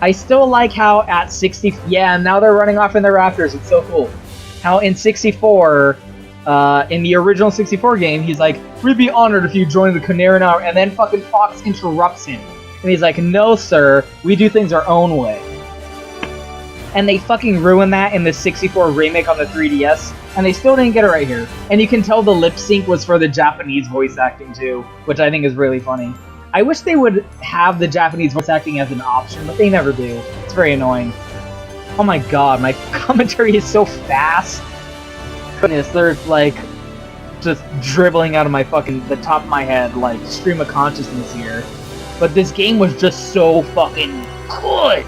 I still like how at 60... Yeah, now they're running off in their Raptors. It's so cool. How in 64... in the original 64 game, he's like, we'd be honored if you joined the Canary Hour, and then fucking Fox interrupts him. And he's like, no, sir, we do things our own way. and they fucking ruined that in the 64 remake on the 3DS, and they still didn't get it right here. And you can tell the lip sync was for the Japanese voice acting too, which I think is really funny. I wish they would have the Japanese voice acting as an option, but they never do. It's very annoying. Oh my god, my commentary is so fast. Goodness, there's like just dribbling out of my the top of my head, like stream of consciousness here. But this game was just so fucking good!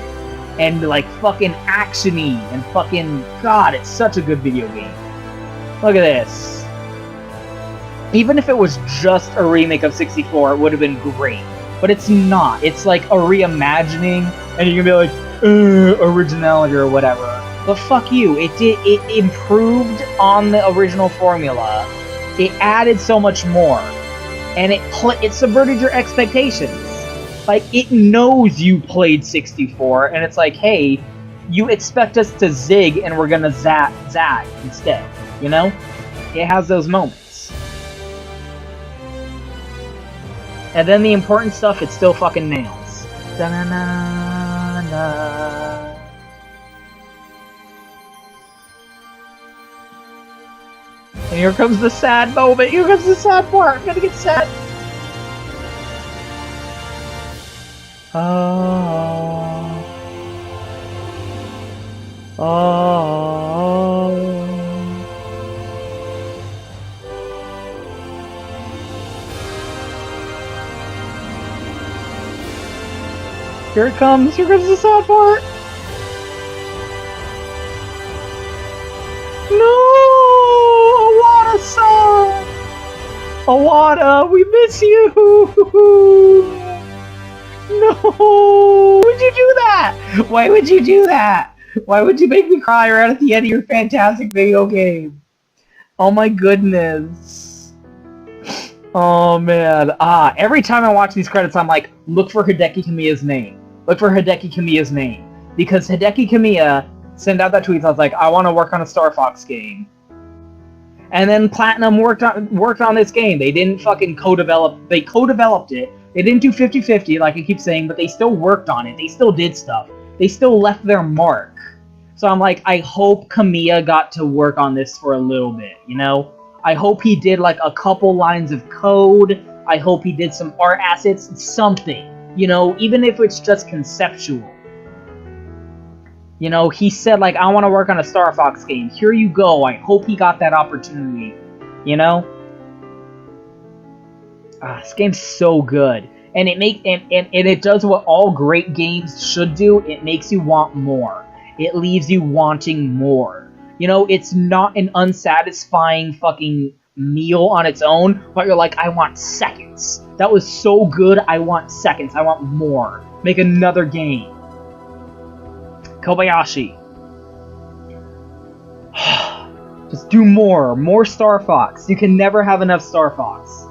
And like fucking actiony and fucking god, it's such a good video game. Look at this. Even if it was just a remake of 64, it would have been great. But it's not. It's like a reimagining, and you can be like, originality or whatever. But fuck you, it improved on the original formula. It added so much more. And it subverted your expectations. Like, it knows you played 64, and it's like, hey, you expect us to zig, and we're gonna zag instead, you know? It has those moments. And then the important stuff, it still fucking nails. Da-na-na-na. And here comes the sad moment, here comes the sad part, I'm gonna get sad. Here it comes the sad part! No! Awada-san! Awada, we miss you! No! Would you do that? Why would you do that? Why would you make me cry right at the end of your fantastic video game? Oh my goodness. Oh man. Every time I watch these credits, I'm like, look for Hideki Kamiya's name. Look for Hideki Kamiya's name. Because Hideki Kamiya sent out that tweet, I was like, I want to work on a Star Fox game. And then Platinum worked on this game. They didn't fucking co-develop, they co-developed it. They didn't do 50-50 like I keep saying, but they still worked on it. They still did stuff. They still left their mark. So I'm like, I hope Kamiya got to work on this for a little bit, you know? I hope he did like a couple lines of code. I hope he did some art assets, something. You know, even if it's just conceptual. You know, he said like, I want to work on a Star Fox game. Here you go. I hope he got that opportunity. You know? This game's so good, and it does what all great games should do. It makes you want more. It leaves you wanting more. You know, it's not an unsatisfying fucking meal on its own, but you're like, I want seconds. That was so good, I want seconds. I want more. Make another game. Kobayashi. Just do more. More Star Fox. You can never have enough Star Fox.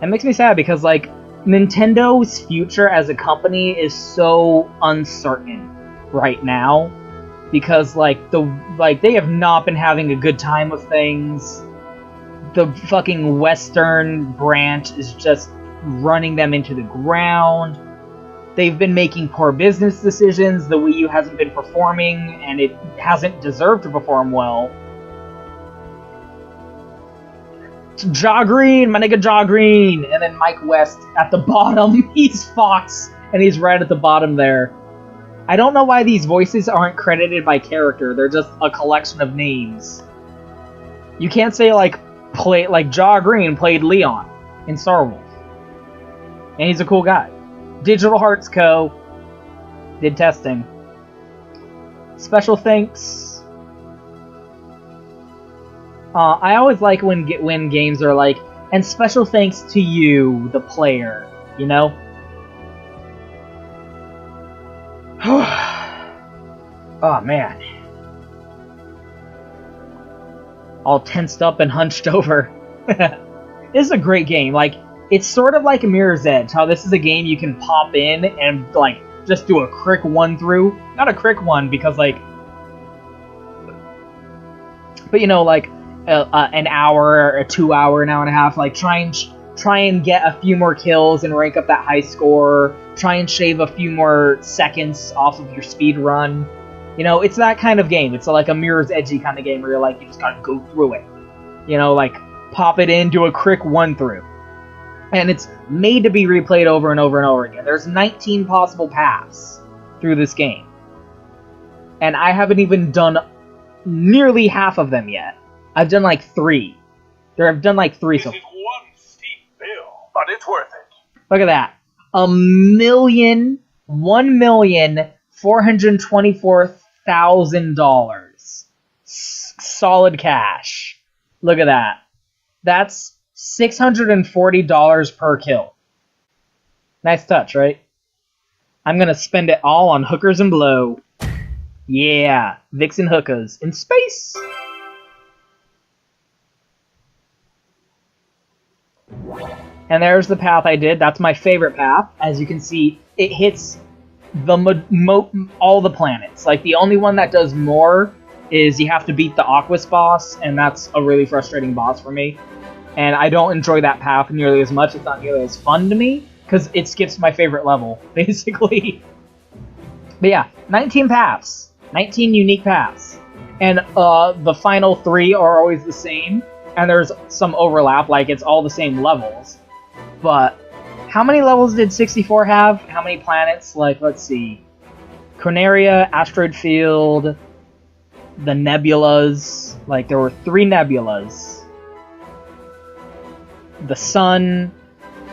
It makes me sad because, like, Nintendo's future as a company is so uncertain right now. Because, like, they have not been having a good time with things. The fucking Western branch is just running them into the ground. They've been making poor business decisions. The Wii U hasn't been performing, and it hasn't deserved to perform well. Jaw Green, my nigga Jaw Green, and then Mike West at the bottom. He's Fox, and he's right at the bottom there. I don't know why these voices aren't credited by character. They're just a collection of names. You can't say like Jaw Green played Leon in Star Wolf, and he's a cool guy. Digital Hearts Co. did testing. Special thanks. I always like when games are like, and special thanks to you, the player, you know? Oh, man. All tensed up and hunched over. This is a great game. Like, it's sort of like Mirror's Edge, how this is a game you can pop in and, like, just do a quick one-through. Not a quick one, because, like... But, you know, like, an hour, or 2 hour, an hour and a half, like, try and try and get a few more kills and rank up that high score, try and shave a few more seconds off of your speed run. You know, it's that kind of game. It's like a Mirror's Edgy kind of game where you're like, you just gotta go through it. You know, like, pop it in, do a quick one-through. And it's made to be replayed over and over and over again. There's 19 possible paths through this game. And I haven't even done nearly half of them yet. I've done like 3. I've done like 3 so far. This is one steep bill, but it's worth it. Look at that. $1,424,000. Solid cash. Look at that. That's $640 per kill. Nice touch, right? I'm gonna spend it all on hookers and blow. Yeah, Vixen hookers in space. And there's the path I did. That's my favorite path. As you can see, it hits all the planets. Like, the only one that does more is you have to beat the Aquas boss, and that's a really frustrating boss for me. And I don't enjoy that path nearly as much. It's not nearly as fun to me, because it skips my favorite level, basically. But yeah, 19 paths. 19 unique paths. And the final 3 are always the same, and there's some overlap, like it's all the same levels. But how many levels did 64 have? How many planets? Like, let's see. Corneria, Asteroid Field, the nebulas. Like, there were 3 nebulas. The Sun,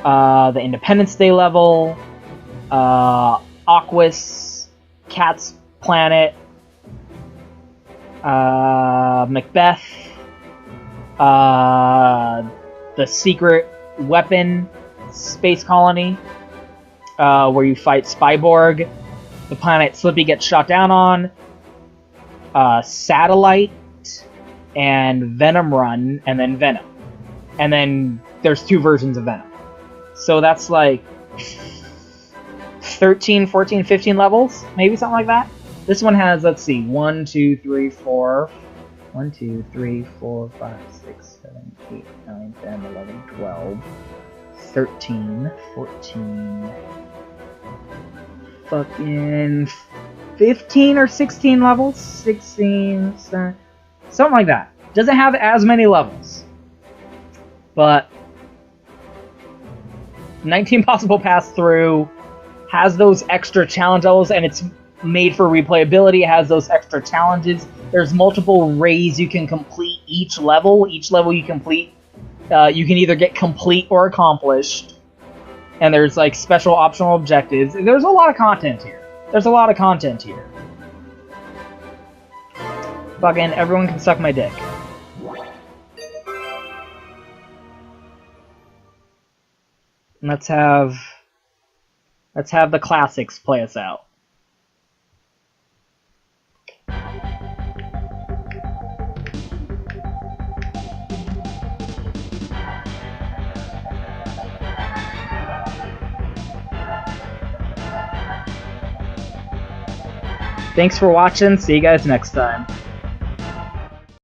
the Independence Day level, Aquas, Cat's Planet, Macbeth, the Secret Weapon Space Colony, where you fight Spyborg, the planet Slippy gets shot down on, Satellite, and Venom Run, and then Venom. And then there's 2 versions of Venom. So that's like 13, 14, 15 levels, maybe something like that. This one has, let's see, 1, 2, 3, 4, 1, 2, 3, 4, 5, 6, 7, 8, 9, 10, 11, 12, 13, 14, fucking 15 or 16 levels? 16, something like that. Doesn't have as many levels. But 19 possible pass through, has those extra challenge levels, and it's made for replayability. It has those extra challenges. There's multiple ways you can complete each level. Each level you complete, you can either get complete or accomplished. And there's like special optional objectives. There's a lot of content here. Fucking everyone can suck my dick. Let's have the classics play us out. Thanks for watching. See you guys next time.